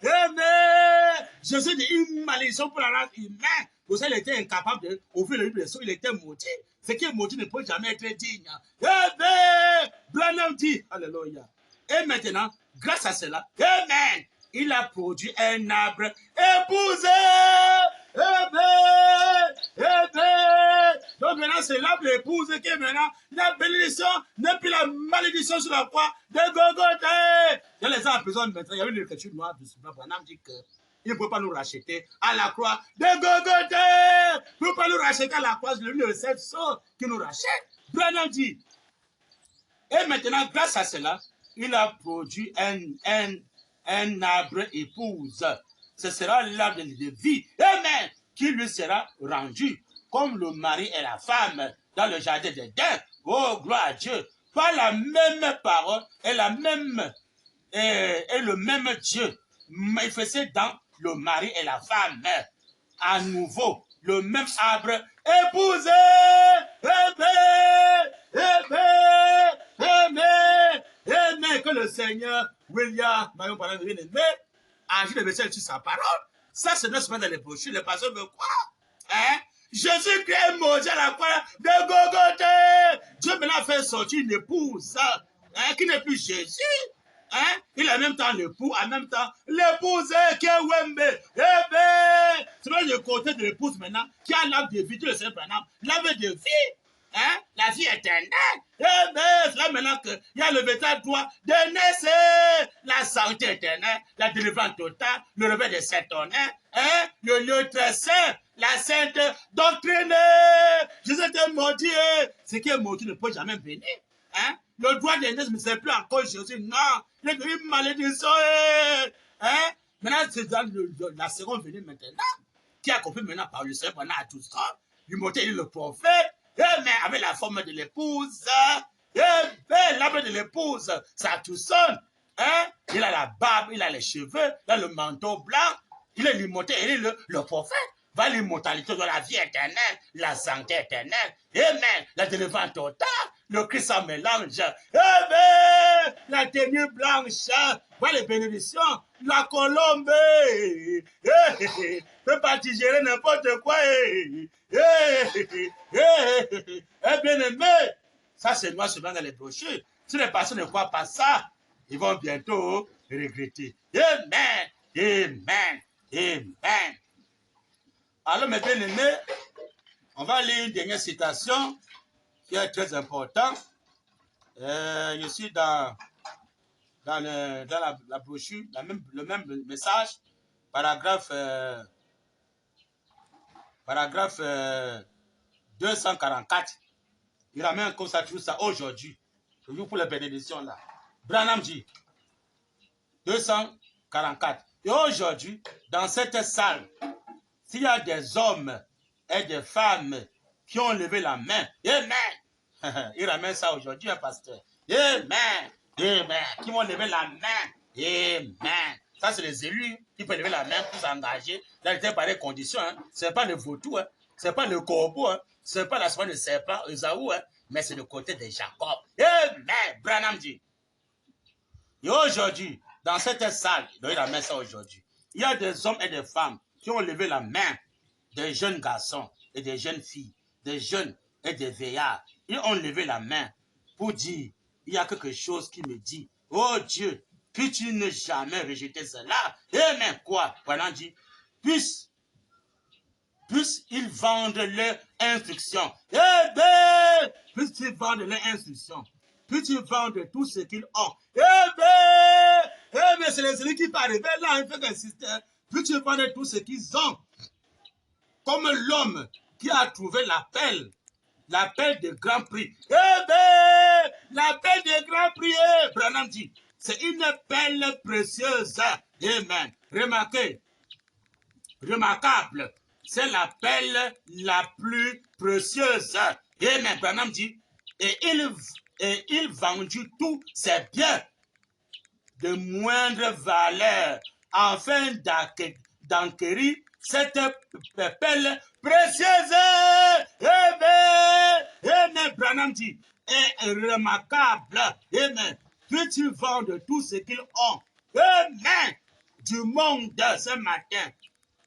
Amen. Jésus dit une malédiction pour la race humaine. Pour ça, il était incapable de ouvrir le livre des sceaux, il était maudit. Ce qui est maudit ne peut jamais être digne. Amen. Branham dit, alléluia. Et maintenant, grâce à cela, amen, il a produit un arbre épousé. Amen. Amen. Donc maintenant, c'est l'arbre épousé qui est maintenant la bénédiction, n'est plus la malédiction sur la croix de Golgotha. Il y a les gens à besoin maintenant, il y a une écriture noire du Seigneur Branham dit que il ne peut pas nous racheter à la croix de Golgotha. Il ne peut pas nous racheter à la croix de l'une de ces choses qui nous rachète. Branham dit. Et maintenant, grâce à cela, il a produit un arbre épouse. Ce sera l'arbre de vie. Amen. Qui lui sera rendu comme le mari et la femme dans le jardin d'Éden. Oh, gloire à Dieu. Par la même parole et le même Dieu manifesté dans le mari et la femme. À nouveau, le même arbre épousé. Amen. Amen. Amen. Amen. Que le Seigneur William Marion Branham bien aimé agit de message sur sa parole. Ça, ce n'est pas dans les brochures. Les pasteurs veulent quoi? Hein? Jésus-Christ est maudit à la croix de Golgotha. Dieu maintenant fait sortir une épouse qui n'est plus Jésus. Hein? Il a en même temps l'époux, en même temps l'épouse qui est Wembe. Eh bien, c'est même le côté de l'épouse maintenant qui a l'âme de vie, le Seigneur Branham, l'âme de vie. Hein? La vie éternelle. Eh bien, c'est là maintenant qu'il y a le véritable droit de naître, la santé éternelle, la délivrance totale, le réveil des sept honneurs, hein? Le lieu très saint, la sainte doctrine. Jésus était maudit. Ce qui est maudit ne peut jamais venir. Hein? Le droit de naître ne sert plus encore Jésus. Non, il est devenu malédiction. Hein? Maintenant, c'est dans la seconde venue maintenant, qui est accomplie maintenant par le Seigneur pendant à tout ça. Il montait le prophète. Mais avec la forme de l'épouse, Eh bien, l'arbre de l'épouse, ça tout sonne. Hein? Il a la barbe, il a les cheveux, il a le manteau blanc. Il est limoté, il est le prophète. Va l'immortalité de la vie éternelle, la santé éternelle. Amen. La délivrance totale. Le Christ en mélange. Amen. La tenue blanche. Va les bénédictions. La colombe. Peut pas digérer n'importe quoi. Bien aimé. Ça, c'est noir souvent dans les brochures. Si les personnes ne croient pas ça, ils vont bientôt regretter. Amen. Amen. Amen. Alors, mes bien-aimés, on va lire une dernière citation qui est très importante. Je suis dans la brochure, le même message, paragraphe 244. Il ramène comme ça, tout ça aujourd'hui. Toujours pour les bénédictions là. Branham dit 244. Et aujourd'hui, dans cette salle, s'il y a des hommes et des femmes qui ont levé la main, amen. Il ramène ça aujourd'hui, un pasteur. Amen. Amen. Qui vont lever la main. Amen. Ça, c'est les élus qui peuvent lever la main pour s'engager dans des pareilles conditions. Hein. Ce n'est pas le vautour, hein. Ce n'est pas le corbeau, hein. Ce n'est pas la semaine de serpent, Esaü, hein. Mais c'est le côté de Jacob. Amen. Branham dit. Et aujourd'hui, dans cette salle, il ramène ça aujourd'hui, il y a des hommes et des femmes qui ont levé la main, des jeunes garçons et des jeunes filles, des jeunes et des vieillards. Ils ont levé la main pour dire, il y a quelque chose qui me dit, oh Dieu, puis-tu ne jamais rejeter cela? Amen. Quoi? Pendant dit, puissent-ils vendre leur instruction. Eh bien, puissent-ils vendre leur instruction. Puissent-ils vendre tout ce qu'ils ont. Eh bien, c'est les élus qui peuvent arriver là, il faut insister. Puissent-ils vendre tout ce qu'ils ont. Comme l'homme qui a trouvé l'appel de grand prix. Eh bien, l'appel de grand prix, Branham dit, c'est une pelle précieuse. Amen. Remarquable. C'est la pelle la plus précieuse. Amen. Branham dit, et il vendit tous ses biens de moindre valeur afin d'enquérir cette pelle précieuse. Amen. Branham dit, est remarquable. Amen. Puis-tu vendre tout ce qu'ils ont. Amen. Du monde ce matin.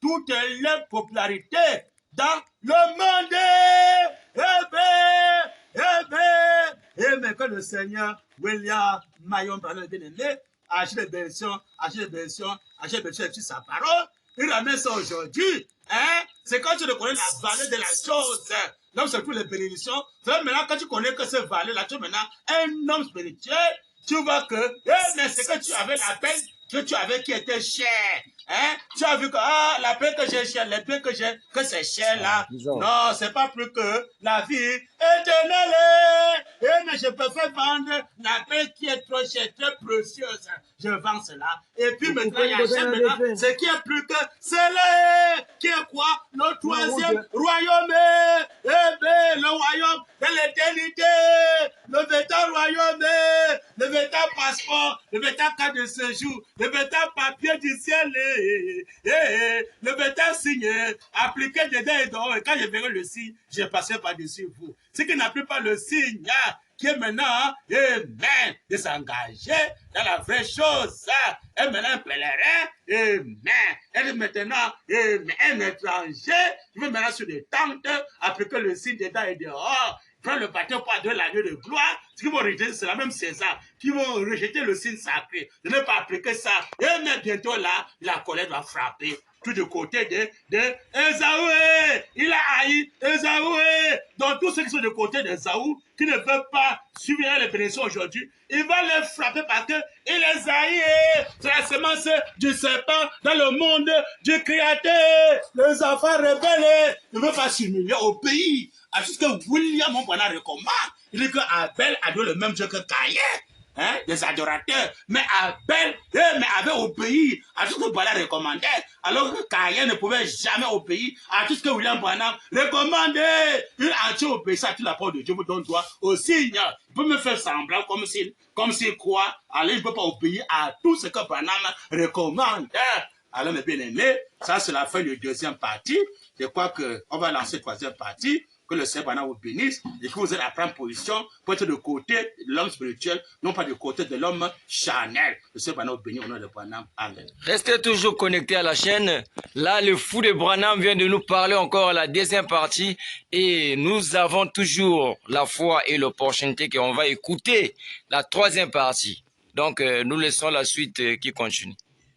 Toute leur popularité dans le monde. Amen. Que le Seigneur William Marion Branham bien-aimé achète les bénédictions, sur sa parole. Il ramène ça aujourd'hui. Hein? C'est quand tu reconnais la valeur de la chose. Donc, c'est pour les bénédictions. Maintenant, quand tu connais que cette valeur-là, tu es maintenant un homme spirituel. Tu vois que, mais c'est que tu avais l'appel que tu avais qui était cher. Hein? Tu as vu que l'appel que j'ai cher, l'appel que j'ai, que c'est cher là. Non, c'est pas plus que la vie éternelle. Mais je peux faire vendre l'appel qui est trop cher, très précieuse. Je vends cela. Et puis maintenant, il y a ce qui est plus que cela. Qui est quoi? Le troisième royaume. Le royaume de l'éternité. Le véritable royaume. Le véritable passeport. Le véritable carte de séjour. Le véritable papier du ciel. Le véritable signe appliqué dedans et dehors. Et quand je verrai le signe, je passerai par-dessus vous. Ce qui n'applique pas le signe, qui est maintenant, amen, de s'engager dans la vraie chose. Et maintenant un pèlerin, amen. Et maintenant, un étranger, qui veut maintenant sur des tentes, appliquer le signe dedans et dehors. Prendre le baptême par de l'agneau de gloire, ce qu'ils vont rejeter, c'est la même César, qui vont rejeter le signe sacré, de ne pas appliquer ça. Et même bientôt là, la colère va frapper. Tout du côté de Esaü. Il a haï Esaü. Donc tous ceux qui sont du côté d'Esaü, qui ne veulent pas suivre les bénédictions aujourd'hui, il va les frapper parce que il les haït. C'est la semence du serpent dans le monde du Créateur. Les enfants rebelles ne veulent pas s'humilier au pays. Jusqu'à William Montana recommande. Il dit que Abel a donné le même Dieu que Caïn. hein, des adorateurs. Mais Abel, avait obéi à tout ce que Balaam recommandait, alors que Caïn ne pouvait jamais obéir à tout ce que William Branham recommandait. Il a entier obéissant à toute la parole de Dieu, vous donne droit au signe. Il peut me faire semblant comme s'il croit. Alors, il ne peut pas obéir à tout ce que Branham recommande. Alors, mes bien-aimés, ça c'est la fin de la deuxième partie. Je crois qu'on va lancer la troisième partie. Que le Seigneur Branham vous bénisse et que vous allez prendre position pour être de côté de l'homme spirituel, non pas de côté de l'homme charnel. Le Seigneur Branham vous bénisse au nom de Branham. Amen. Restez toujours connectés à la chaîne. Là, le fou de Branham vient de nous parler encore à la deuxième partie et nous avons toujours la foi et l'opportunité qu'on va écouter la troisième partie. Donc, nous laissons la suite qui continue.